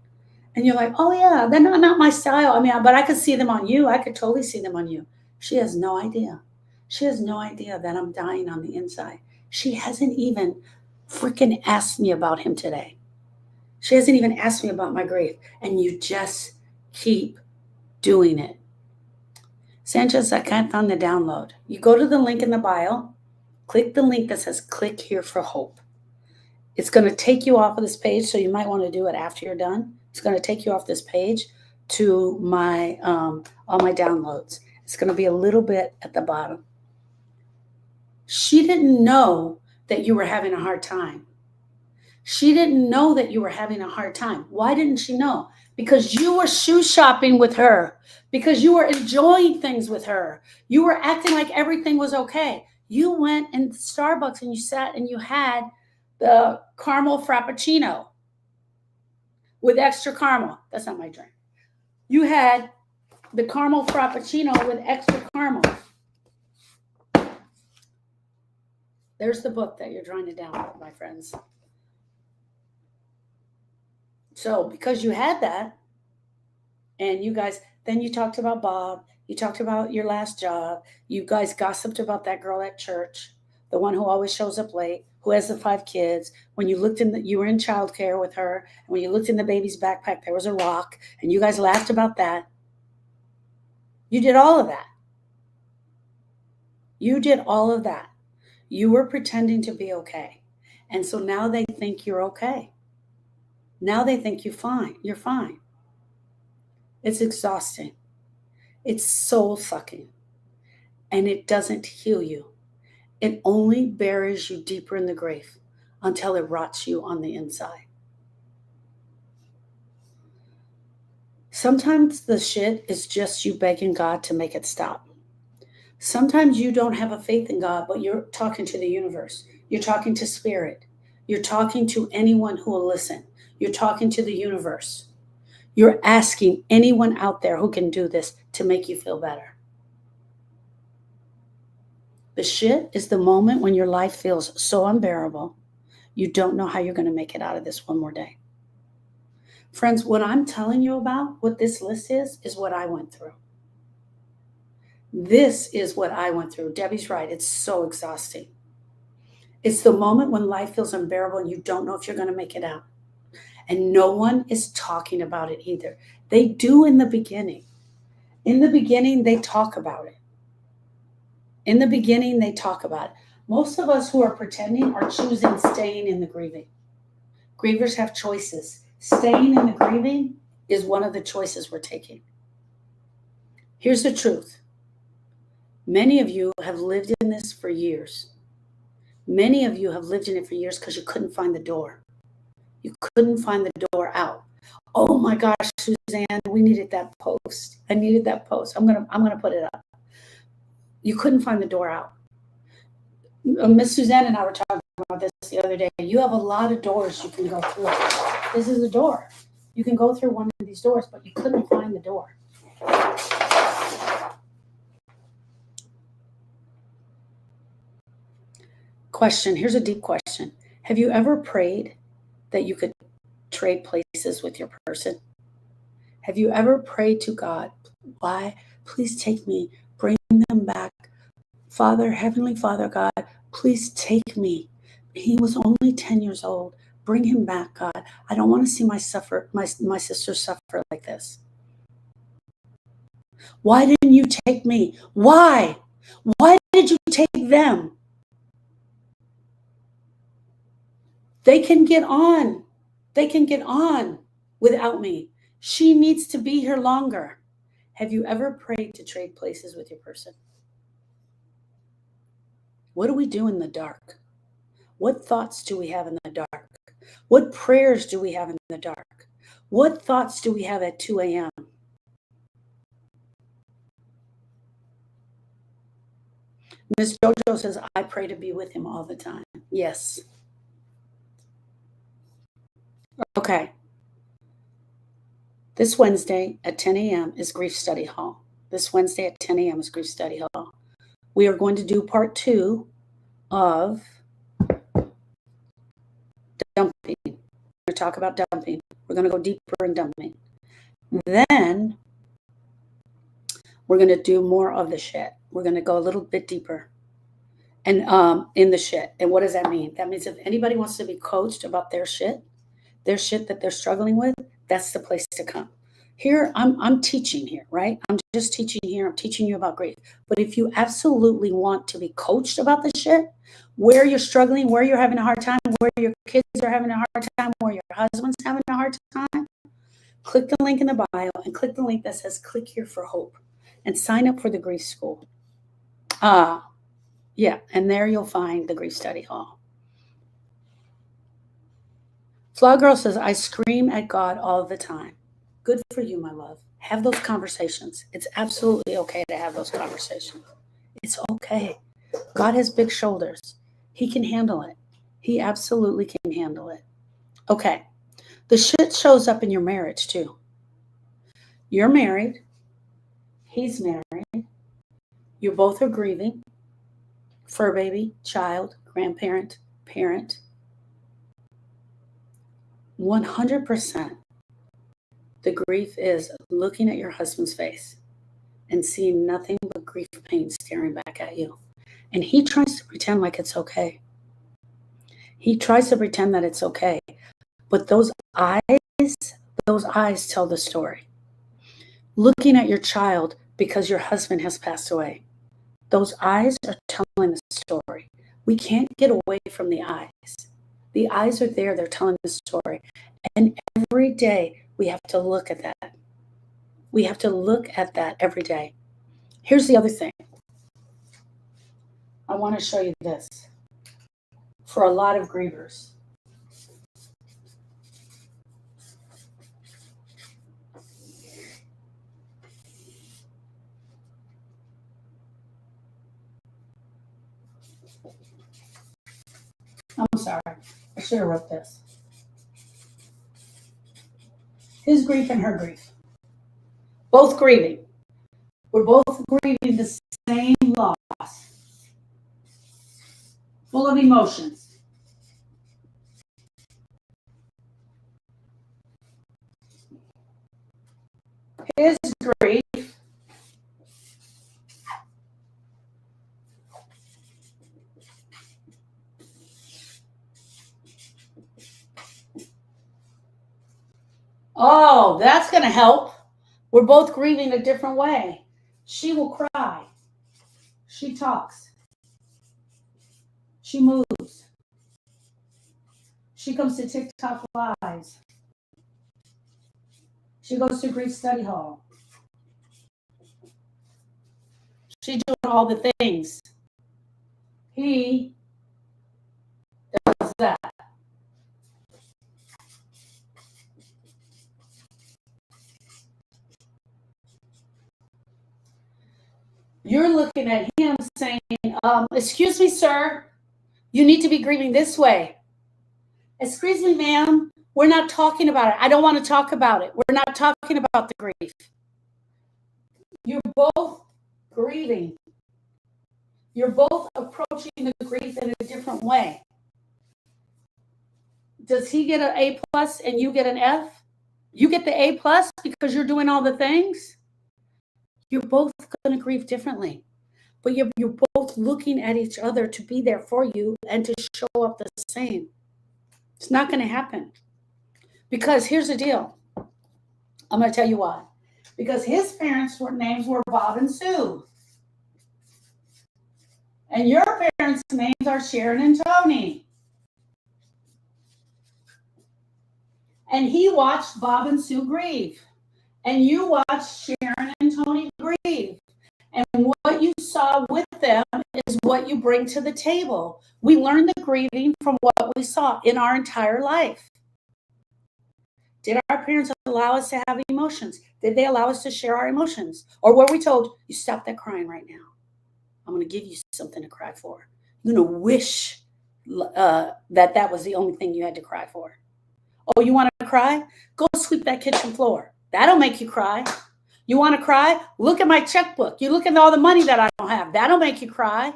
Speaker 1: And you're like, oh yeah, they're not my style. I mean, but I could see them on you. I could totally see them on you. She has no idea. She has no idea that I'm dying on the inside. She hasn't even freaking asked me about him today. She hasn't even asked me about my grief. And you just keep doing it. Sanchez, I can't find the download. You go to the link in the bio, click the link that says click here for hope. It's going to take you off of this page, so you might want to do it after you're done. It's going to take you off this page to my all my downloads. It's going to be a little bit at the bottom. She didn't know that you were having a hard time. She didn't know that you were having a hard time. Why didn't she know? Because you were shoe shopping with her, because you were enjoying things with her. You were acting like everything was okay. You went in Starbucks and you sat and you had the caramel frappuccino with extra caramel. That's not my drink. You had the caramel frappuccino with extra caramel. There's the book that you're trying to download, my friends. So because you had that, and you guys, then you talked about Bob, you talked about your last job, you guys gossiped about that girl at church, the one who always shows up late, who has the 5 kids. When you looked you were in childcare with her, and when you looked in the baby's backpack, there was a rock, and you guys laughed about that. You did all of that. You did all of that. You were pretending to be okay. And so now they think you're okay. Now they think you're fine. You're fine. It's exhausting. It's soul sucking. And it doesn't heal you. It only buries you deeper in the grave until it rots you on the inside. Sometimes the shit is just you begging God to make it stop. Sometimes you don't have a faith in God, but you're talking to the universe. You're talking to spirit. You're talking to anyone who will listen. You're talking to the universe. You're asking anyone out there who can do this to make you feel better. The shit is the moment when your life feels so unbearable, you don't know how you're going to make it out of this one more day. Friends, what I'm telling you about, what this list is what I went through. This is what I went through. Debbie's right. It's so exhausting. It's the moment when life feels unbearable and you don't know if you're going to make it out. And no one is talking about it either. They do in the beginning. In the beginning, they talk about it. In the beginning, they talk about it. Most of us who are pretending are choosing staying in the grieving. Grievers have choices. Staying in the grieving is one of the choices we're taking. Here's the truth. Many of you have lived in this for years. Many of you have lived in it for years because you couldn't find the door. You couldn't find the door out. Oh my gosh, Suzanne, we needed that post. I needed that post. I'm gonna put it up. You couldn't find the door out. Miss Suzanne and I were talking about this the other day. You have a lot of doors you can go through. This is a door. You can go through one of these doors, but you couldn't find the door. Question. Here's a deep question. Have you ever prayed that you could trade places with your person? Have you ever prayed to God, why? Please take me, bring them back. Father, Heavenly Father, God, please take me. He was only 10 years old. Bring him back, God. I don't want to see my sister suffer like this. Why didn't you take me? Why? Why did you take them? They can get on. They can get on without me. She needs to be here longer. Have you ever prayed to trade places with your person? What do we do in the dark? What thoughts do we have in the dark? What prayers do we have in the dark? What thoughts do we have at 2 a.m.? Miss Jojo says, I pray to be with him all the time. Yes. Okay. This Wednesday at 10 a.m. is Grief Study Hall. This Wednesday at 10 a.m. is Grief Study Hall. We are going to do part 2 of dumping. We're going to talk about dumping. We're going to go deeper in dumping. Then we're going to do more of the shit. We're going to go a little bit deeper and in the shit. And what does that mean? That means if anybody wants to be coached about their shit that they're struggling with, that's the place to come. Here, I'm teaching here, right? I'm just teaching here. I'm teaching you about grief. But if you absolutely want to be coached about the shit, where you're struggling, where you're having a hard time, where your kids are having a hard time, where your husband's having a hard time, click the link in the bio and click the link that says click here for hope and sign up for the grief school. Yeah, and there you'll find the Grief Study Hall. Flaw Girl says, I scream at God all the time. Good for you, my love. Have those conversations. It's absolutely okay to have those conversations. It's okay. God has big shoulders. He can handle it. He absolutely can handle it. Okay. The shit shows up in your marriage too. You're married. He's married. You both are grieving. Fur baby, child, grandparent, parent. 100%. The grief is looking at your husband's face and seeing nothing but grief pain staring back at you. And he tries to pretend like it's okay. He tries to pretend that it's okay. But those eyes tell the story. Looking at your child because your husband has passed away. Those eyes are telling the story. We can't get away from the eyes. The eyes are there. They're telling the story. And every day we have to look at that. We have to look at that every day. Here's the other thing. I want to show you this for a lot of grievers. I'm sorry. I should have wrote this. His grief and her grief. Both grieving. We're both grieving the same loss. Full of emotions. His grief oh, that's going to help. We're both grieving a different way. She will cry. She talks. She moves. She comes to TikTok lives. She goes to Grief Study Hall. She's doing all the things. He does that. You're looking at him saying, excuse me, sir, you need to be grieving this way. Excuse me, ma'am, we're not talking about it. I don't want to talk about it. We're not talking about the grief. You're both grieving. You're both approaching the grief in a different way. Does he get an A+ and you get an F? You get the A+ because you're doing all the things? You're both going to grieve differently. But you're both looking at each other to be there for you and to show up the same. It's not going to happen. Because here's the deal. I'm going to tell you why. Because his parents' names were Bob and Sue. And your parents' names are Sharon and Tony. And he watched Bob and Sue grieve. And you watched Sharon and Tony grieve. And what you saw with them is what you bring to the table. We learn the grieving from what we saw in our entire life. Did our parents allow us to have emotions? Did they allow us to share our emotions? Or were we told, you stop that crying right now. I'm going to give you something to cry for. You're going to wish that was the only thing you had to cry for. Oh, you want to cry? Go sweep that kitchen floor. That'll make you cry. You want to cry? Look at my checkbook. You look at all the money that I don't have. That'll make you cry.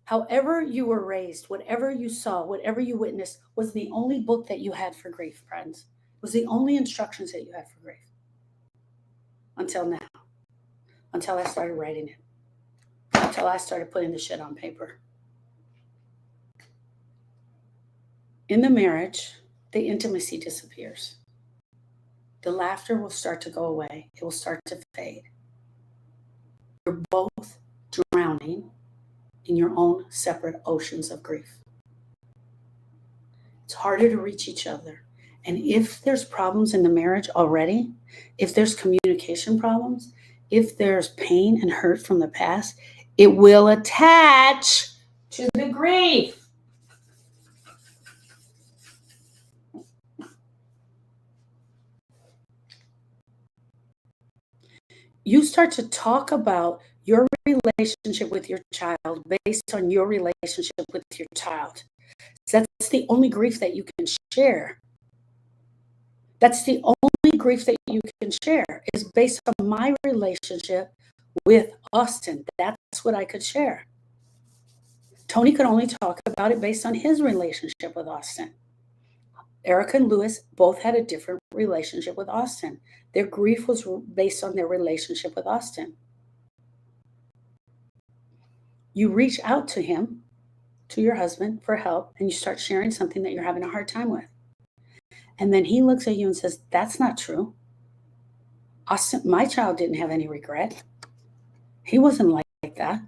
Speaker 1: However you were raised, whatever you saw, whatever you witnessed was the only book that you had for grief, friends. It was the only instructions that you had for grief. Until now. Until I started writing it. Until I started putting the shit on paper. In the marriage, the intimacy disappears. The laughter will start to go away. It will start to fade. You're both drowning in your own separate oceans of grief. It's harder to reach each other. And if there's problems in the marriage already, if there's communication problems, if there's pain and hurt from the past, it will attach to the grief. You start to talk about your relationship with your child based on your relationship with your child. That's the only grief that you can share. That's the only grief that you can share is based on my relationship with Austin. That's what I could share. Tony could only talk about it based on his relationship with Austin. Erica and Lewis both had a different relationship with Austin. Their grief was based on their relationship with Austin. You reach out to him, to your husband, for help, and you start sharing something that you're having a hard time with. And then he looks at you and says, that's not true. Austin, my child didn't have any regret. He wasn't like that.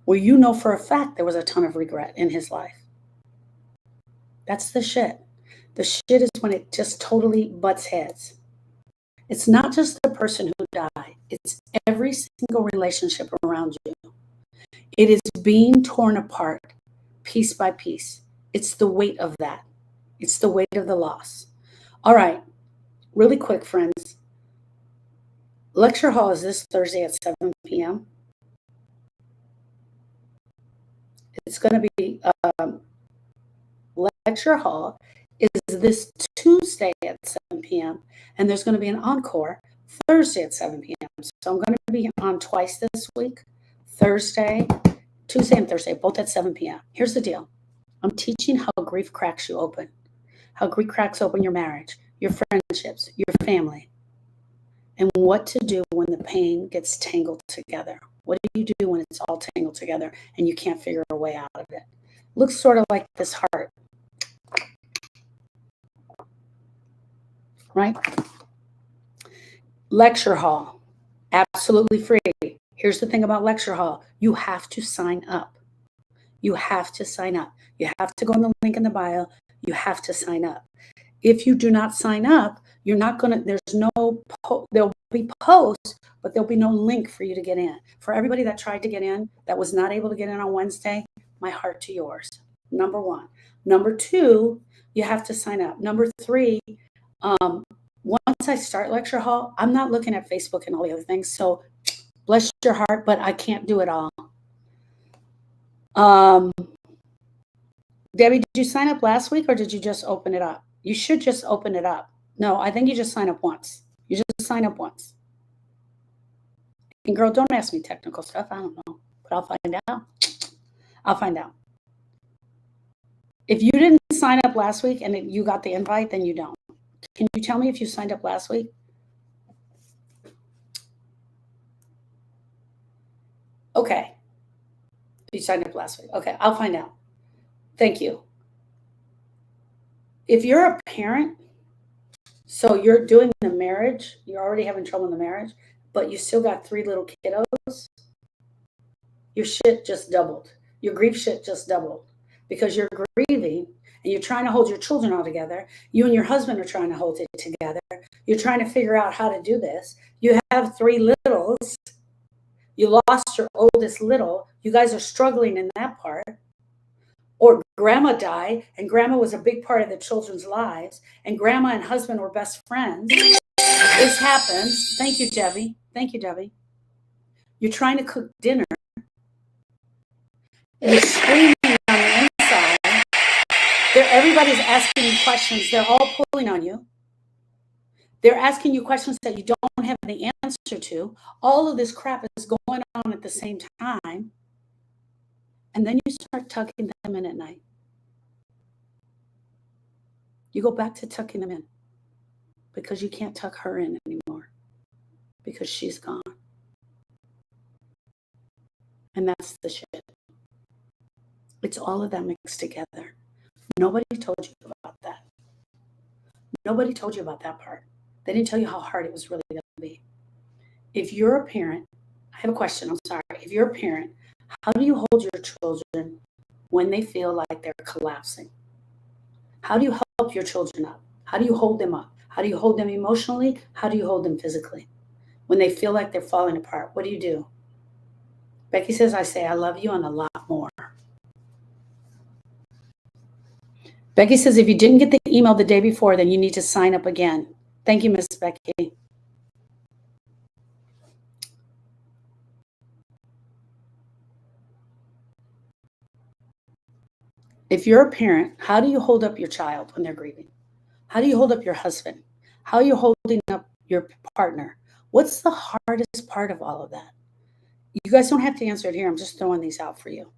Speaker 1: Well, you know for a fact there was a ton of regret in his life. That's the shit. The shit is when it just totally butts heads. It's not just the person who died. It's every single relationship around you. It is being torn apart piece by piece. It's the weight of that. It's the weight of the loss. All right, really quick, friends. Lecture hall is this Thursday at 7 p.m. It's going to be lecture hall is this Tuesday at 7 p.m. and there's going to be an encore Thursday at 7 p.m. So I'm going to be on twice this week, Tuesday and Thursday, both at 7 p.m. Here's the deal. I'm teaching how grief cracks you open, how grief cracks open your marriage, your friendships, your family, and what to do when the pain gets tangled together. What do you do when it's all tangled together and you can't figure a way out of it? Looks sort of like this heart, right? Lecture hall, absolutely free. Here's the thing about lecture hall. You have to sign up. You have to sign up. You have to go on the link in the bio. You have to sign up. If you do not sign up, you're not going to, there'll be posts, but there'll be no link for you to get in. For everybody that tried to get in, that was not able to get in on Wednesday, my heart to yours. Number one. Number two, you have to sign up. Number three, once I start lecture hall, I'm not looking at Facebook and all the other things. So bless your heart, but I can't do it all. Debbie, did you sign up last week or did you just open it up? You should just open it up. No, I think you just sign up once. You just sign up once. And girl, don't ask me technical stuff. I don't know, but I'll find out. I'll find out. If you didn't sign up last week and you got the invite, then you don't. Can you tell me if you signed up last week? Okay. You signed up last week. Okay, I'll find out. Thank you. If you're a parent, so you're doing the marriage, you're already having trouble in the marriage, but you still got 3 little kiddos, your shit just doubled. Your grief shit just doubled because you're grieving and you're trying to hold your children all together. You and your husband are trying to hold it together. You're trying to figure out how to do this. You have 3 littles. You lost your oldest little. You guys are struggling in that part. Or grandma died, and grandma was a big part of the children's lives, and grandma and husband were best friends. This happens. Thank you, Debbie. Thank you, Debbie. You're trying to cook dinner. You're screaming on the inside. Everybody's asking you questions. They're all pulling on you. They're asking you questions that you don't have the answer to. All of this crap is going on at the same time. And then you start tucking them in at night. You go back to tucking them in because you can't tuck her in anymore because she's gone. And that's the shit. It's all of that mixed together. Nobody told you about that. Nobody told you about that part. They didn't tell you how hard it was really going to be. If you're a parent, I have a question. I'm sorry. If you're a parent, how do you hold your children when they feel like they're collapsing? How do you help your children up? How do you hold them up? How do you hold them emotionally? How do you hold them physically? When they feel like they're falling apart, what do you do? Becky says, I say, I love you and a lot more. Becky says, if you didn't get the email the day before, then you need to sign up again. Thank you, Miss Becky. If you're a parent, how do you hold up your child when they're grieving? How do you hold up your husband? How are you holding up your partner? What's the hardest part of all of that? You guys don't have to answer it here. I'm just throwing these out for you.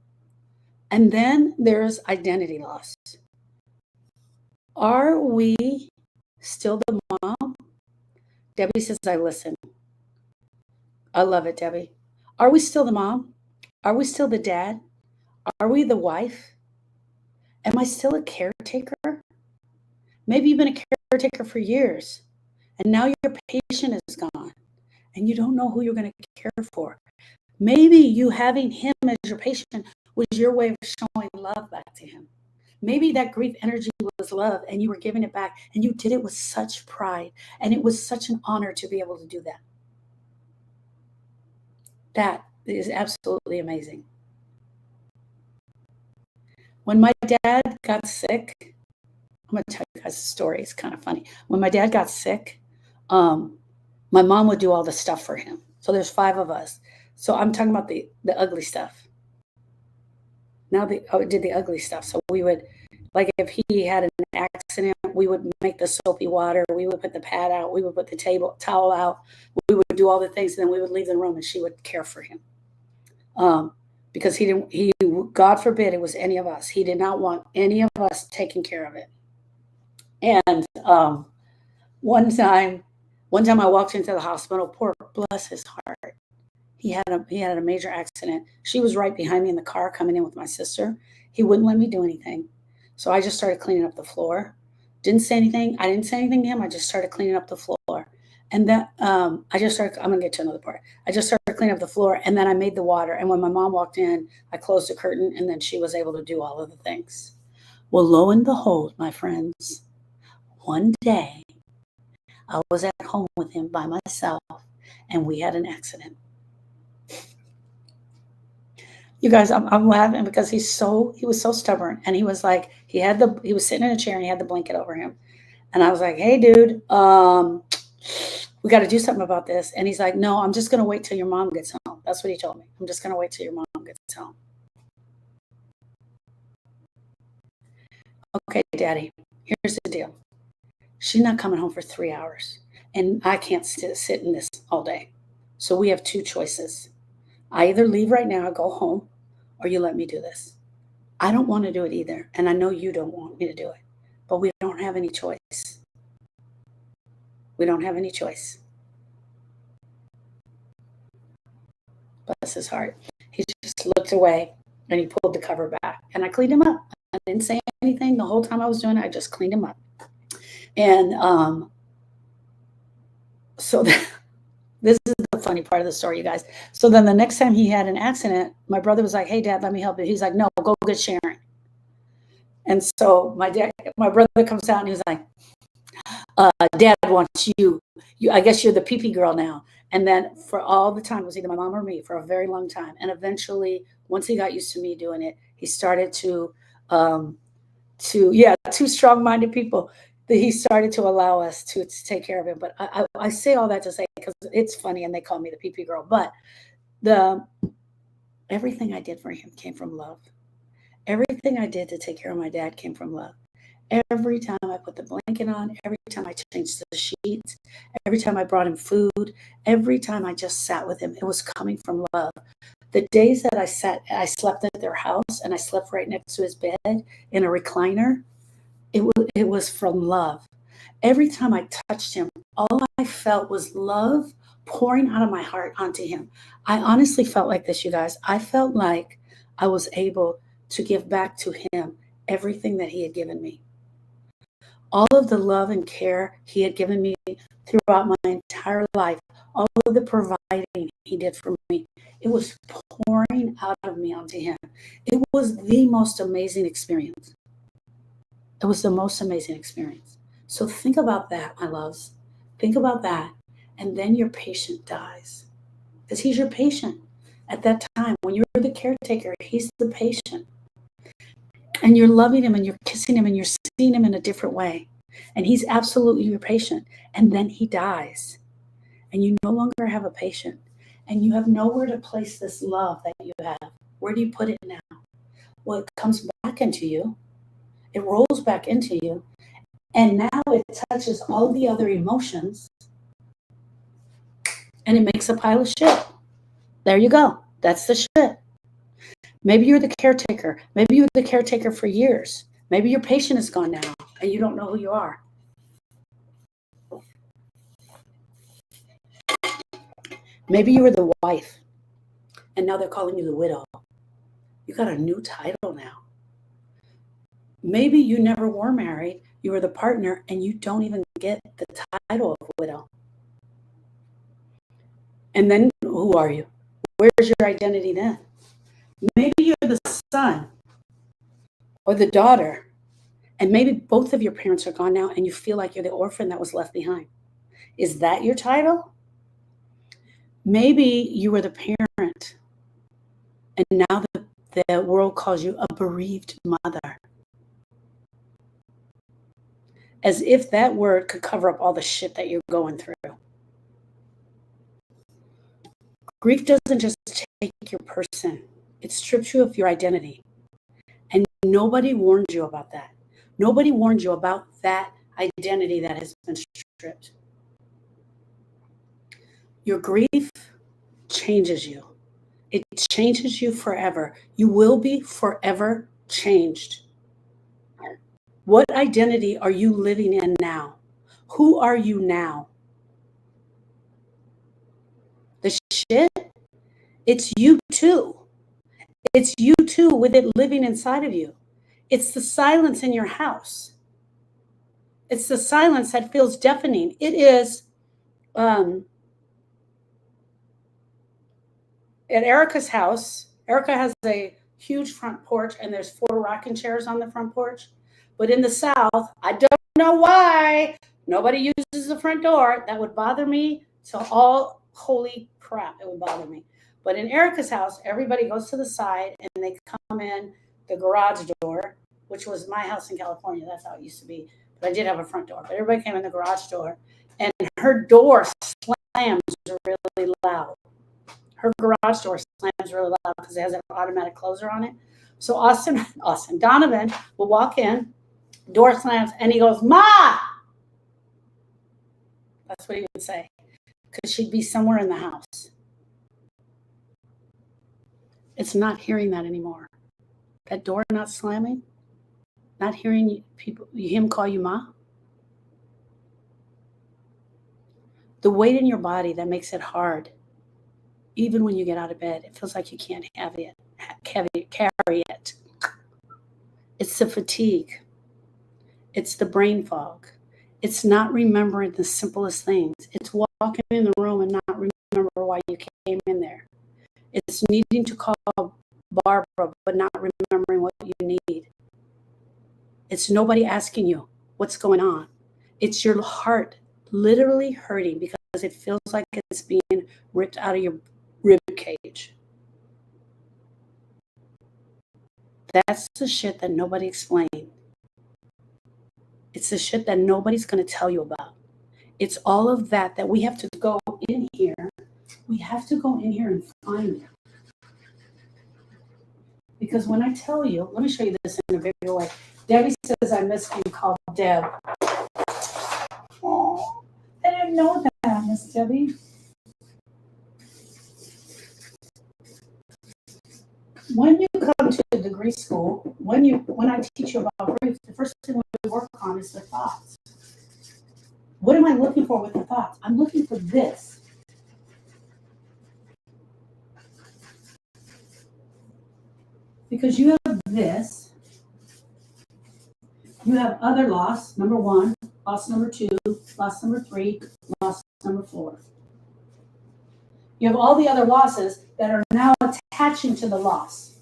Speaker 1: And then there's identity loss. Are we still the mom? Debbie says, I listen. I love it, Debbie. Are we still the mom? Are we still the dad? Are we the wife? Am I still a caretaker? Maybe you've been a caretaker for years, and now your patient is gone, and you don't know who you're going to care for. Maybe you having him as your patient was your way of showing love back to him. Maybe that grief energy was love, and you were giving it back, and you did it with such pride, and it was such an honor to be able to do that. That is absolutely amazing. When my dad got sick, I'm going to tell you guys a story. It's kind of funny. When my dad got sick, my mom would do all the stuff for him. So there's 5 of us. So I'm talking about the ugly stuff. Now did the ugly stuff. So we would, like if he had an accident, we would make the soapy water. We would put the pad out. We would put the towel out. We would do all the things. And then we would leave the room and she would care for him. Because God forbid it was any of us. He did not want any of us taking care of it. And one time I walked into the hospital, poor, bless his heart. He had a major accident. She was right behind me in the car coming in with my sister. He wouldn't let me do anything. So I just started cleaning up the floor. Didn't say anything. I didn't say anything to him. I just started cleaning up the floor. And then I'm going to get to another part. I just started cleaning up the floor and then I made the water. And when my mom walked in, I closed the curtain and then she was able to do all of the things. Well, lo and behold, my friends, one day I was at home with him by myself and we had an accident. You guys, I'm laughing because he was so stubborn. And he was like, he was sitting in a chair and he had the blanket over him. And I was like, hey, dude, we got to do something about this. And he's like, no, I'm just going to wait till your mom gets home. That's what he told me. I'm just going to wait till your mom gets home. Okay, Daddy, here's the deal. She's not coming home for 3 hours. And I can't sit in this all day. So we have 2 choices. I either leave right now, go home, or you let me do this. I don't want to do it either. And I know you don't want me to do it. But we don't have any choice. We don't have any choice. Bless his heart. He just looked away and he pulled the cover back. And I cleaned him up. I didn't say anything the whole time I was doing it. I just cleaned him up. And so this is the funny part of the story, you guys. So then the next time he had an accident, my brother was like, hey, Dad, let me help you. He's like, no, go get Sharon. And so my brother comes out and he's like, Dad wants you. I guess you're the pee-pee girl now. And then for all the time, it was either my mom or me for a very long time. And eventually, once he got used to me doing it, he started to 2 strong-minded people, that he started to allow us to take care of him. But I say all that to say, because it's funny and they call me the pee-pee girl, but everything I did for him came from love. Everything I did to take care of my dad came from love. Every time I put the blanket on, every time I changed the sheets, every time I brought him food, every time I just sat with him, it was coming from love. The days that I slept at their house and I slept right next to his bed in a recliner, it was from love. Every time I touched him, all I felt was love pouring out of my heart onto him. I honestly felt like this, you guys. I felt like I was able to give back to him everything that he had given me. All of the love and care he had given me throughout my entire life, all of the providing he did for me, it was pouring out of me onto him. It was the most amazing experience. It was the most amazing experience. So think about that, my loves. Think about that. And then your patient dies. Because he's your patient. At that time, when you're the caretaker, he's the patient. And you're loving him and you're kissing him and you're seeing him in a different way. And he's absolutely your patient. And then he dies. And you no longer have a patient. And you have nowhere to place this love that you have. Where do you put it now? Well, it comes back into you. It rolls back into you. And now it touches all the other emotions. And it makes a pile of shit. There you go. That's the shit. Maybe you're the caretaker. Maybe you were the caretaker for years. Maybe your patient is gone now and you don't know who you are. Maybe you were the wife and now they're calling you the widow. You got a new title now. Maybe you never were married. You were the partner and you don't even get the title of widow. And then who are you? Where's your identity then? Maybe you're the son or the daughter, and maybe both of your parents are gone now and you feel like you're the orphan that was left behind. Is that your title? Maybe you were the parent and now the the world calls you a bereaved mother. As if that word could cover up all the shit that you're going through. Grief doesn't just take your person. It strips you of your identity. And nobody warned you about that. Nobody warned you about that identity that has been stripped. Your grief changes you. It changes you forever. You will be forever changed. What identity are you living in now? Who are you now? The shit, it's you too. It's you too with it living inside of you. It's the silence in your house. It's the silence that feels deafening. It is, at Erica's house, Erica has a huge front porch and there's 4 rocking chairs on the front porch. But in the South, I don't know why nobody uses the front door. That would bother me. So all holy crap, it would bother me. But in Erica's house, everybody goes to the side and they come in the garage door, which was my house in California. That's how it used to be. But I did have a front door. But everybody came in the garage door and her door slams really loud. Her garage door slams really loud because it has an automatic closer on it. So Donovan will walk in, door slams, and he goes, "Ma!" That's what he would say. Because she'd be somewhere in the house. It's not hearing that anymore. That door not slamming, not hearing him call you ma. The weight in your body that makes it hard. Even when you get out of bed, it feels like you can't carry it. It's the fatigue. It's the brain fog. It's not remembering the simplest things. It's walking in the room and not remember why you came in there. It's needing to call Barbara, but not remembering what you need. It's nobody asking you what's going on. It's your heart literally hurting because it feels like it's being ripped out of your rib cage. That's the shit that nobody explained. It's the shit that nobody's going to tell you about. It's all of that we have to go in here. We have to go in here and find it. Because when I tell you, let me show you this in a bigger way. Debbie says I miss being called Deb. Oh, I didn't know that, Miss Debbie. When you come to the degree school, when I teach you about grief, the first thing we work on is the thoughts. What am I looking for with the thoughts? I'm looking for this. Because you have this, you have other loss, number 1, loss number 2, loss number 3, loss number 4. You have all the other losses that are now attaching to the loss.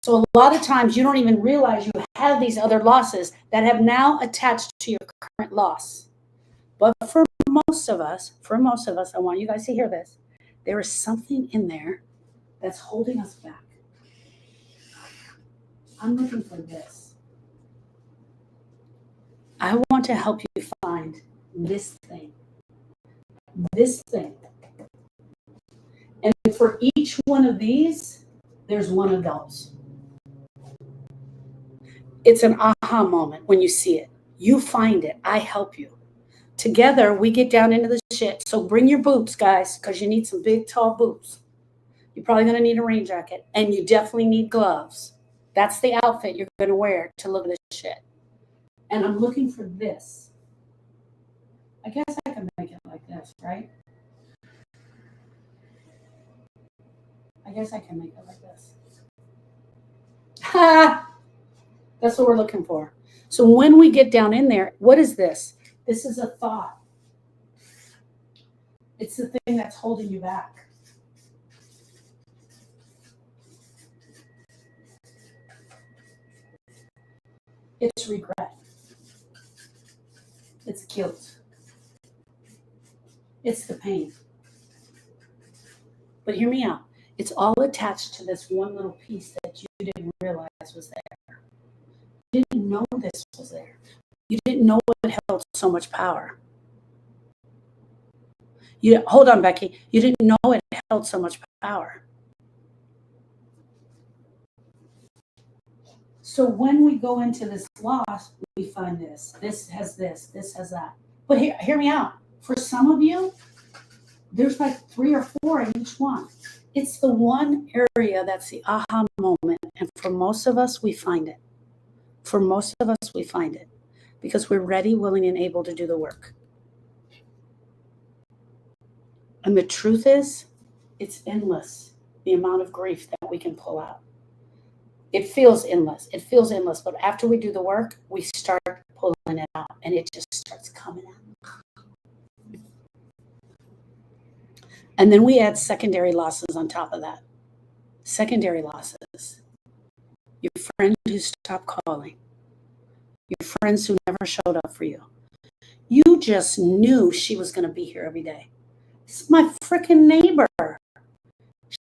Speaker 1: So a lot of times you don't even realize you have these other losses that have now attached to your current loss. But for most of us, I want you guys to hear this. There is something in there that's holding us back. I'm looking for this. I want to help you find this thing. This thing. And for each one of these, there's one of those. It's an aha moment when you see it. You find it. I help you. Together, we get down into the shit. So bring your boots, guys, because you need some big, tall boots. You're probably going to need a rain jacket. And you definitely need gloves. That's the outfit you're going to wear to look at this shit. And I'm looking for this. I guess I can make it like this, right? I guess I can make it like this. Ha! That's what we're looking for. So when we get down in there, what is this? This is a thought. It's the thing that's holding you back. It's regret. It's guilt. It's the pain. But hear me out. It's all attached to this one little piece that you didn't realize was there. You didn't know this was there. You didn't know it held so much power. Hold on, Becky. You didn't know it held so much power. So when we go into this loss, we find this. This has this. This has that. But hear me out. For some of you, there's like 3 or 4 in each one. It's the one area that's the aha moment. And for most of us, we find it. For most of us, we find it because we're ready, willing, and able to do the work. And the truth is, it's endless, the amount of grief that we can pull out. It feels endless. It feels endless. But after we do the work, we start pulling it out, and it just starts coming out. And then we add secondary losses on top of that. Secondary losses. Your friend who stopped calling. Your friends who never showed up for you. You just knew she was going to be here every day. It's my freaking neighbor.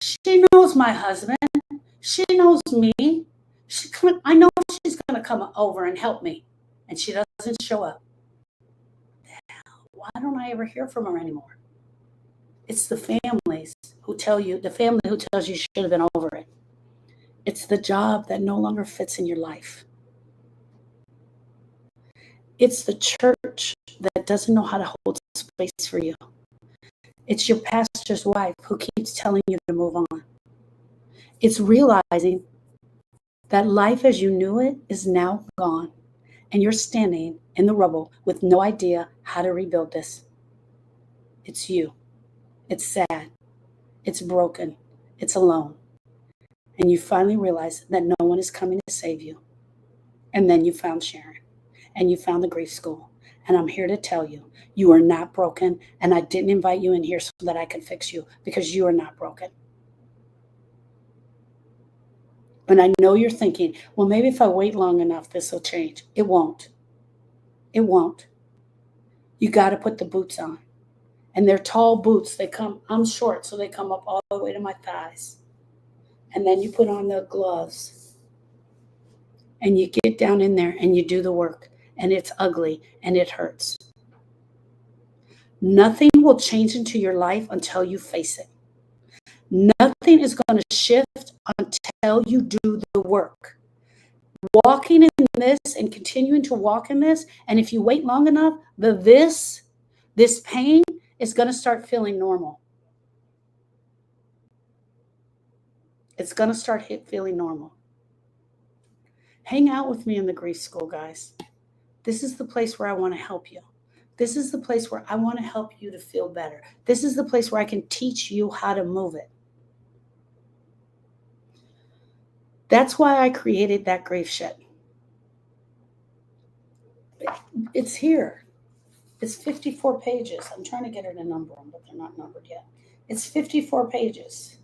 Speaker 1: She knows my husband. She knows me. I know she's going to come over and help me. And she doesn't show up. Why don't I ever hear from her anymore? It's the families who tell you, the family who tells you should have been over it. It's the job that no longer fits in your life. It's the church that doesn't know how to hold space for you. It's your pastor's wife who keeps telling you to move on. It's realizing that life as you knew it is now gone, and you're standing in the rubble with no idea how to rebuild this. It's you. It's sad. It's broken. It's alone. And you finally realize that no one is coming to save you. And then you found Sharon, and you found the grief school. And I'm here to tell you, you are not broken, and I didn't invite you in here so that I could fix you, because you are not broken. And I know you're thinking, well, maybe if I wait long enough, this will change. It won't. It won't. You got to put the boots on. And they're tall boots. I'm short, so they come up all the way to my thighs. And then you put on the gloves. And you get down in there and you do the work. And it's ugly and it hurts. Nothing will change into your life until you face it. Nothing is going to shift until you do the work. Walking in this and continuing to walk in this, and if you wait long enough, this pain is going to start feeling normal. It's going to start feeling normal. Hang out with me in the grief school, guys. This is the place where I want to help you. This is the place where I want to help you to feel better. This is the place where I can teach you how to move it. That's why I created that grief shed. It's here. It's 54 pages. I'm trying to get her to number them, but they're not numbered yet. It's 54 pages.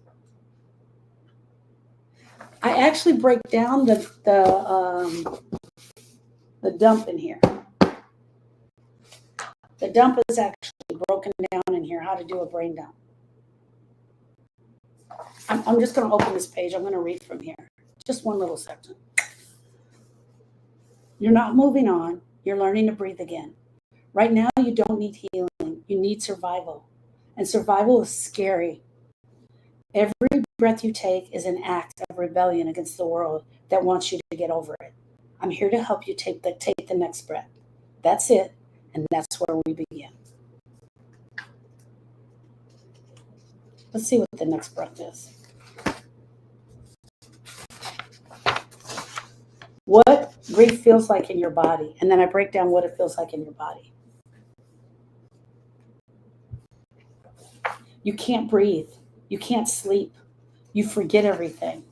Speaker 1: I actually break down the dump in here. The dump is actually broken down in here, how to do a brain dump. I'm just going to open this page. I'm going to read from here. Just one little section. You're not moving on. You're learning to breathe again. Right now, you don't need healing. You need survival. And survival is scary. Every breath you take is an act of rebellion against the world that wants you to get over it. I'm here to help you take the next breath. That's it. And that's where we begin. Let's see what the next breath is. What grief feels like in your body. And then I break down what it feels like in your body. You can't breathe. You can't sleep. You forget everything.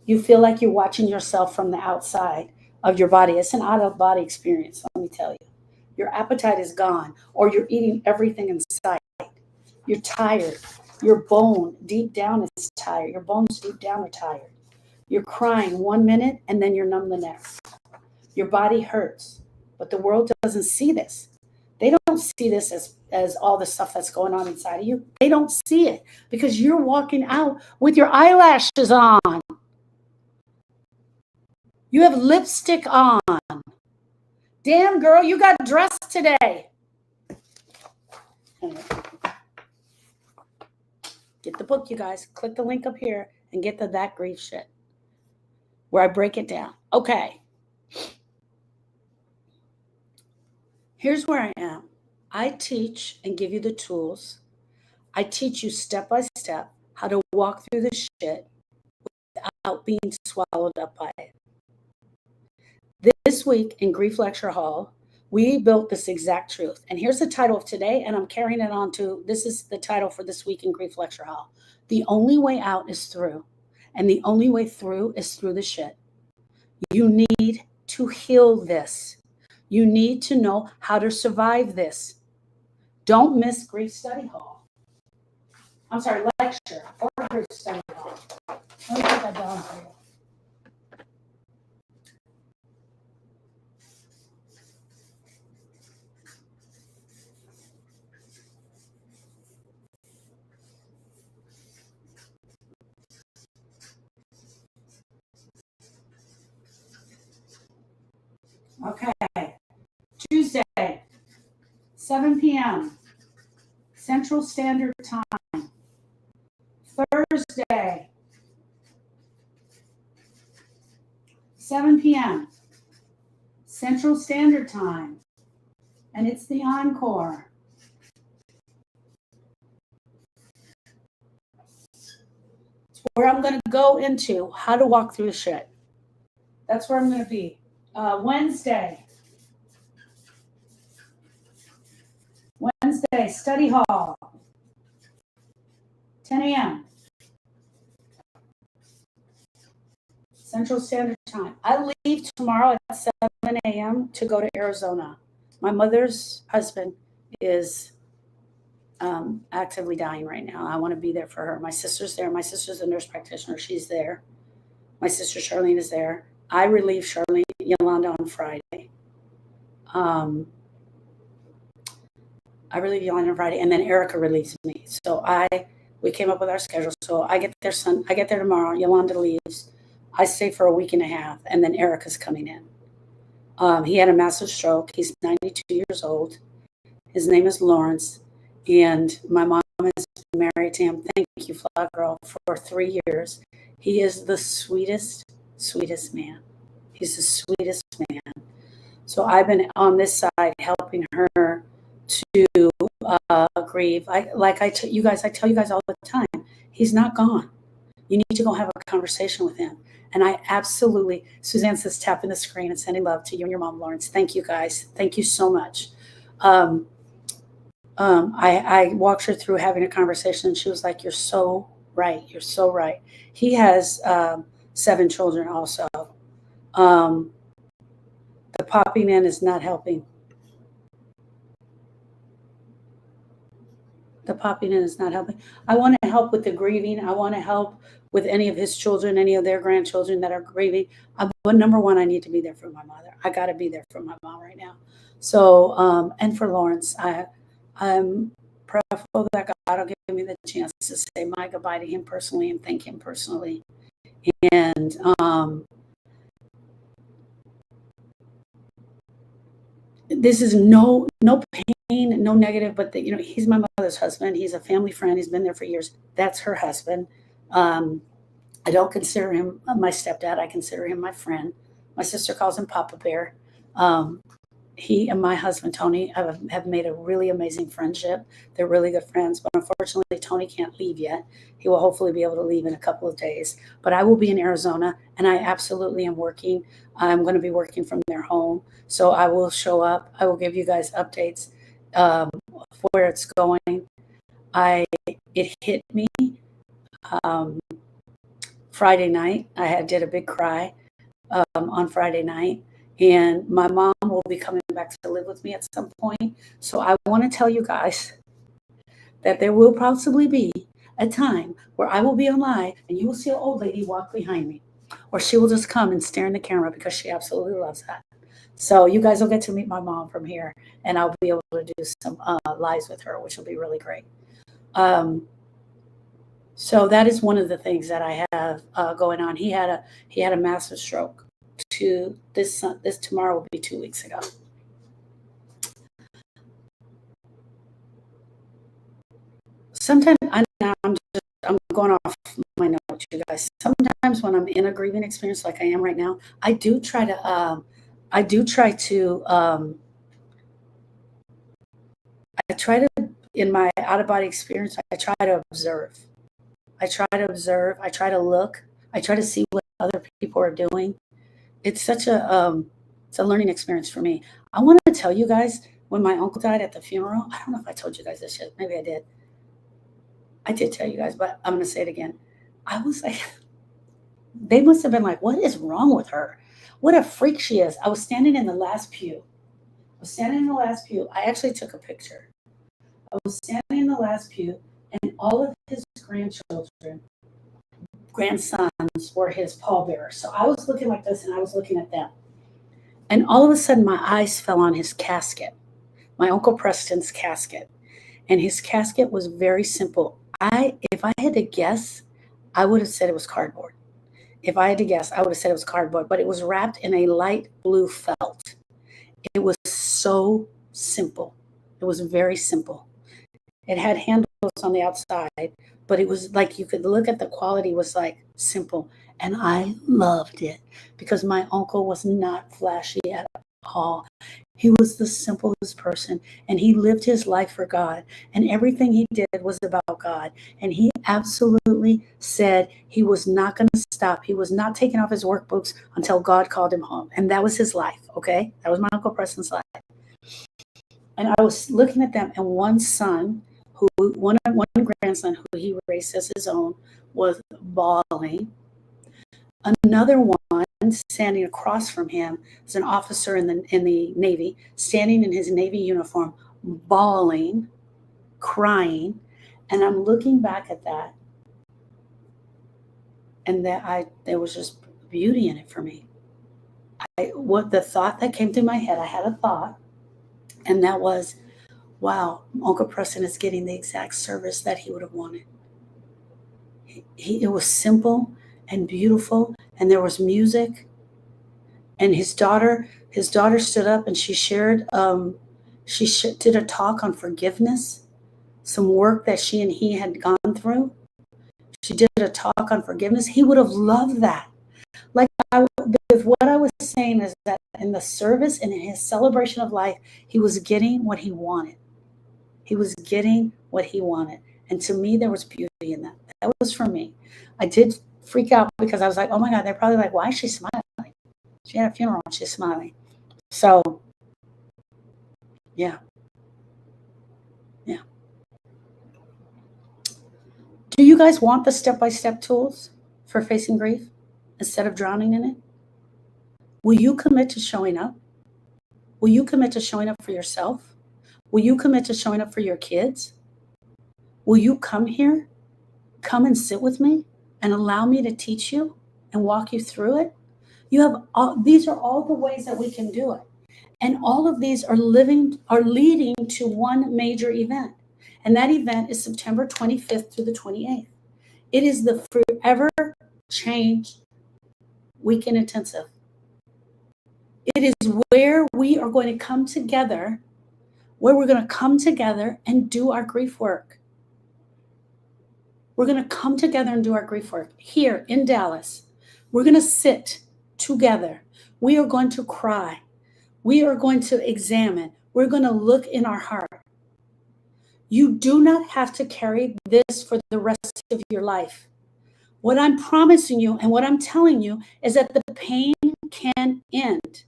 Speaker 1: You feel like you're watching yourself from the outside of your body. It's an out-of-body experience, let me tell you. Your appetite is gone, or you're eating everything in sight. You're tired. Your bone deep down is tired. Your bones deep down are tired. You're crying 1 minute, and then you're numb the next. Your body hurts, but the world doesn't see this. They don't see this as all the stuff that's going on inside of you. They don't see it because you're walking out with your eyelashes on. You have lipstick on. Damn, girl, you got dressed today. Anyway. Get the book, you guys. Click the link up here and get the That Grief shit where I break it down. Okay. Here's where I am. I teach and give you the tools. I teach you step by step how to walk through the shit without being swallowed up by it. This week in Grief Lecture Hall, we built this exact truth. And here's the title of today, and I'm carrying it on to, this is the title for this week in Grief Lecture Hall. The only way out is through, and the only way through is through the shit. You need to heal this. You need to know how to survive this. Don't miss Grief Study Hall. I'm sorry, lecture or Grief Study Hall. Let me put that down for you. Okay, Tuesday, 7 p.m. Central Standard Time. Thursday, 7 p.m. Central Standard Time. And it's the encore. It's where I'm going to go into how to walk through the shit. That's where I'm going to be. Wednesday, study hall, 10 a.m. Central Standard Time. I leave tomorrow at 7 a.m. to go to Arizona. My mother's husband is actively dying right now. I want to be there for her. My sister's there. My sister's a nurse practitioner. She's there. My sister Charlene is there. I relieve Charlene Yolanda on Friday. I relieve Yolanda on Friday, and then Erica relieves me. So we came up with our schedule. So I get there tomorrow. Yolanda leaves. I stay for a week and a half, and then Erica's coming in. He had a massive stroke. He's 92 years old. His name is Lawrence, and my mom has been married to him. Thank you, Fly Girl, for 3 years. He is the sweetest man. He's the sweetest man. So I've been on this side helping her to grieve. I tell you guys all the time, he's not gone. You need to go have a conversation with him. And I absolutely, Suzanne says, tapping the screen and sending love to you and your mom, Lawrence. Thank you guys. Thank you so much. I walked her through having a conversation, and she was like, you're so right. You're so right. He has 7 children also. The popping in is not helping. The popping in is not helping. I want to help with the grieving. I want to help with any of his children, any of their grandchildren that are grieving. But number one, I need to be there for my mother. I got to be there for my mom right now. So, and for Lawrence, I'm prayerful that God will give me the chance to say my goodbye to him personally and thank him personally. And this is no pain, no negative, but he's my mother's husband. He's a family friend. He's been there for years. That's her husband. I don't consider him my stepdad. I consider him my friend. My sister calls him Papa Bear. He and my husband, Tony, have made a really amazing friendship. They're really good friends, but unfortunately, Tony can't leave yet. He will hopefully be able to leave in a couple of days. But I will be in Arizona, and I absolutely am working. I'm going to be working from their home. So I will show up. I will give you guys updates of where it's going. It hit me Friday night. I did a big cry on Friday night. And my mom will be coming back to live with me at some point. So I want to tell you guys that there will possibly be a time where I will be on live and you will see an old lady walk behind me. Or she will just come and stare in the camera because she absolutely loves that. So you guys will get to meet my mom from here, and I'll be able to do some lives with her, which will be really great. So that is one of the things that I have going on. He had a massive stroke. This tomorrow will be 2 weeks ago. Sometimes I'm going off my notes, you guys. Sometimes when I'm in a grieving experience like I am right now, I do try to in my out of body experience, I try to observe. I try to look, I try to see what other people are doing. It's such it's a learning experience for me. I want to tell you guys, when my uncle died at the funeral, I don't know if I told you guys this yet. Maybe I did. I did tell you guys, but I'm going to say it again. I was like, they must have been like, what is wrong with her? What a freak she is. I was standing in the last pew. I actually took a picture. I was standing in the last pew, and all of his grandsons were his pallbearers. So I was looking like this, and I was looking at them. And all of a sudden, my eyes fell on his casket, my Uncle Preston's casket. And his casket was very simple. If I had to guess, I would have said it was cardboard. If I had to guess, I would have said it was cardboard, but it was wrapped in a light blue felt. It was so simple. It was very simple. It had handles on the outside, but it was like you could look at the quality was like simple. And I loved it because my uncle was not flashy at all. He was the simplest person, and he lived his life for God, and everything he did was about God. And he absolutely said he was not going to stop. He was not taking off his workbooks until God called him home. And that was his life. Okay. That was my Uncle Preston's life. And I was looking at them, and one grandson who he raised as his own was bawling. Another one standing across from him is an officer in the Navy, standing in his Navy uniform, bawling, crying. And I'm looking back at that, and there was just beauty in it for me. What the thought that came through my head, I had a thought, and that was, wow, Uncle Preston is getting the exact service that he would have wanted. It was simple and beautiful, and there was music. And his daughter stood up, and she shared. She did a talk on forgiveness, some work that she and he had gone through. She did a talk on forgiveness. He would have loved that. What I was saying is that in the service and in his celebration of life, he was getting what he wanted. He was getting what he wanted. And to me, there was beauty in that. That was for me. I did freak out because I was like, oh my God, they're probably like, why is she smiling? She had a funeral and she's smiling. So, yeah. Do you guys want the step-by-step tools for facing grief instead of drowning in it? Will you commit to showing up? Will you commit to showing up for yourself? Will you commit to showing up for your kids? Will you come here, come and sit with me and allow me to teach you and walk you through it? These are all the ways that we can do it. And all of these are leading to one major event. And that event is September 25th through the 28th. It is the Forever Change Weekend Intensive. It is where we are going to come together, and do our grief work. We're going to come together and do our grief work here in Dallas. We're going to sit together. We are going to cry. We are going to examine. We're going to look in our heart. You do not have to carry this for the rest of your life. What I'm promising you and what I'm telling you is that the pain can end.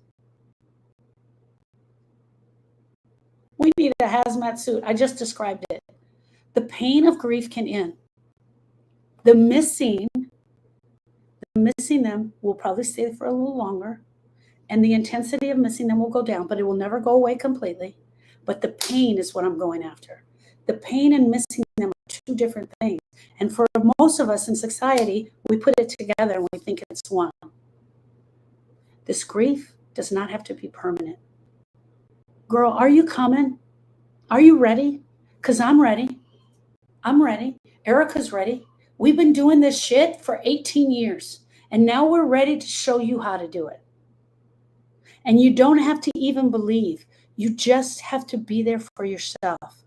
Speaker 1: We need a hazmat suit. I just described it. The pain of grief can end. The missing them will probably stay for a little longer, and the intensity of missing them will go down, but it will never go away completely. But the pain is what I'm going after. The pain and missing them are two different things. And for most of us in society, we put it together and we think it's one. This grief does not have to be permanent. Girl, are you coming? Are you ready? Because I'm ready. I'm ready. Erica's ready. We've been doing this shit for 18 years, and now we're ready to show you how to do it. And you don't have to even believe. You just have to be there for yourself.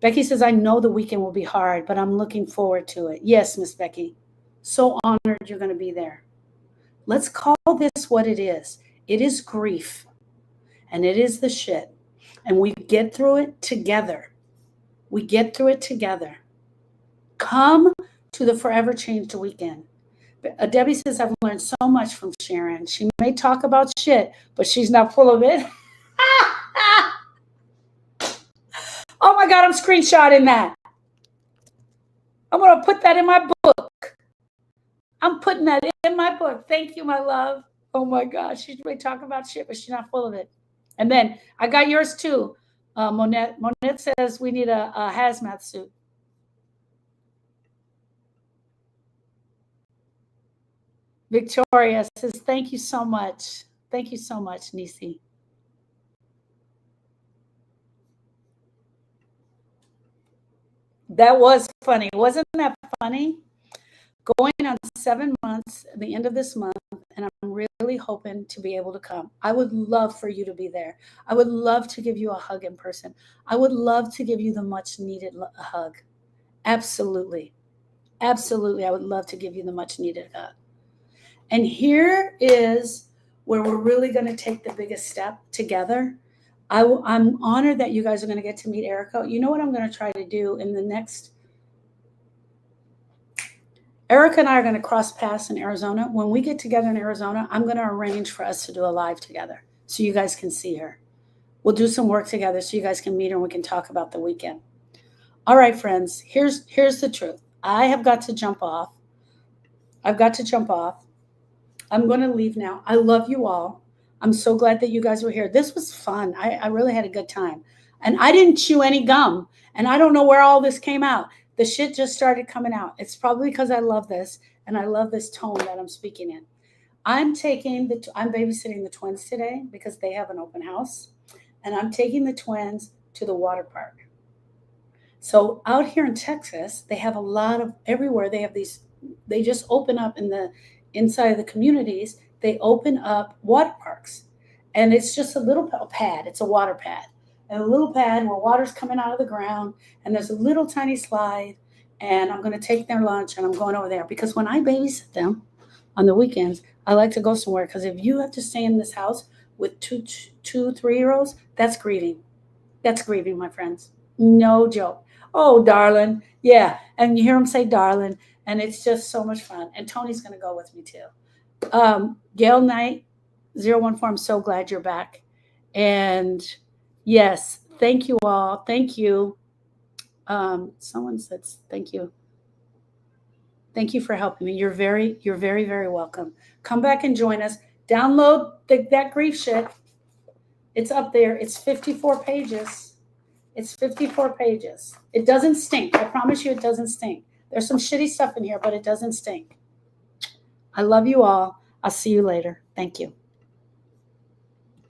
Speaker 1: Becky says, I know the weekend will be hard, but I'm looking forward to it. Yes, Miss Becky. So honored you're going to be there. Let's call this what it is. It is grief, and it is the shit. And we get through it together. We get through it together. Come to the Forever Changed weekend. Debbie says, I've learned so much from Sharon. She may talk about shit, but she's not full of it. Oh my God, I'm screenshotting that. I'm going to put that in my book. I'm putting that in my book. Thank you, my love. Oh my gosh, she may talk about shit, but she's not full of it. And then I got yours too. Monette says we need a hazmat suit. Victoria says, thank you so much. Thank you so much, Nisi. That was funny. Wasn't that funny? Going on 7 months at the end of this month, and I'm really hoping to be able to come. I would love for you to be there. I would love to give you a hug in person. I would love to give you the much needed hug. Absolutely. Absolutely. I would love to give you the much needed hug. And here is where we're really going to take the biggest step together. I'm honored that you guys are going to get to meet Erica. You know what I'm going to try to do in the next... Erica and I are going to cross paths in Arizona. When we get together in Arizona, I'm going to arrange for us to do a live together so you guys can see her. We'll do some work together so you guys can meet her and we can talk about the weekend. All right, friends, here's the truth. I have got to jump off. I've got to jump off. I'm going to leave now. I love you all. I'm so glad that you guys were here. This was fun. I really had a good time. And I didn't chew any gum. And I don't know where all this came out. The shit just started coming out. It's probably because I love this. And I love this tone that I'm speaking in. I'm babysitting the twins today because they have an open house. And I'm taking the twins to the water park. So out here in Texas, they have a lot of, everywhere they have these, they just open up in the inside of the communities, they open up water parks. And it's just a little pad. It's a water pad. And a little pad where water's coming out of the ground. And there's a little tiny slide. And I'm going to take their lunch and I'm going over there. Because when I babysit them on the weekends, I like to go somewhere. Because if you have to stay in this house with two 3-year-olds, that's grieving. That's grieving, my friends. No joke. Oh, darling. Yeah. And you hear them say darling. And it's just so much fun. And Tony's going to go with me too. Gail Knight, 014, I'm so glad you're back. And yes, thank you all. Thank you. Someone said thank you. Thank you for helping me. You're very, very welcome. Come back and join us. Download that grief shit. It's up there. It's 54 pages. It's 54 pages. It doesn't stink. I promise you it doesn't stink. There's some shitty stuff in here, but it doesn't stink. I love you all. I'll see you later. Thank you.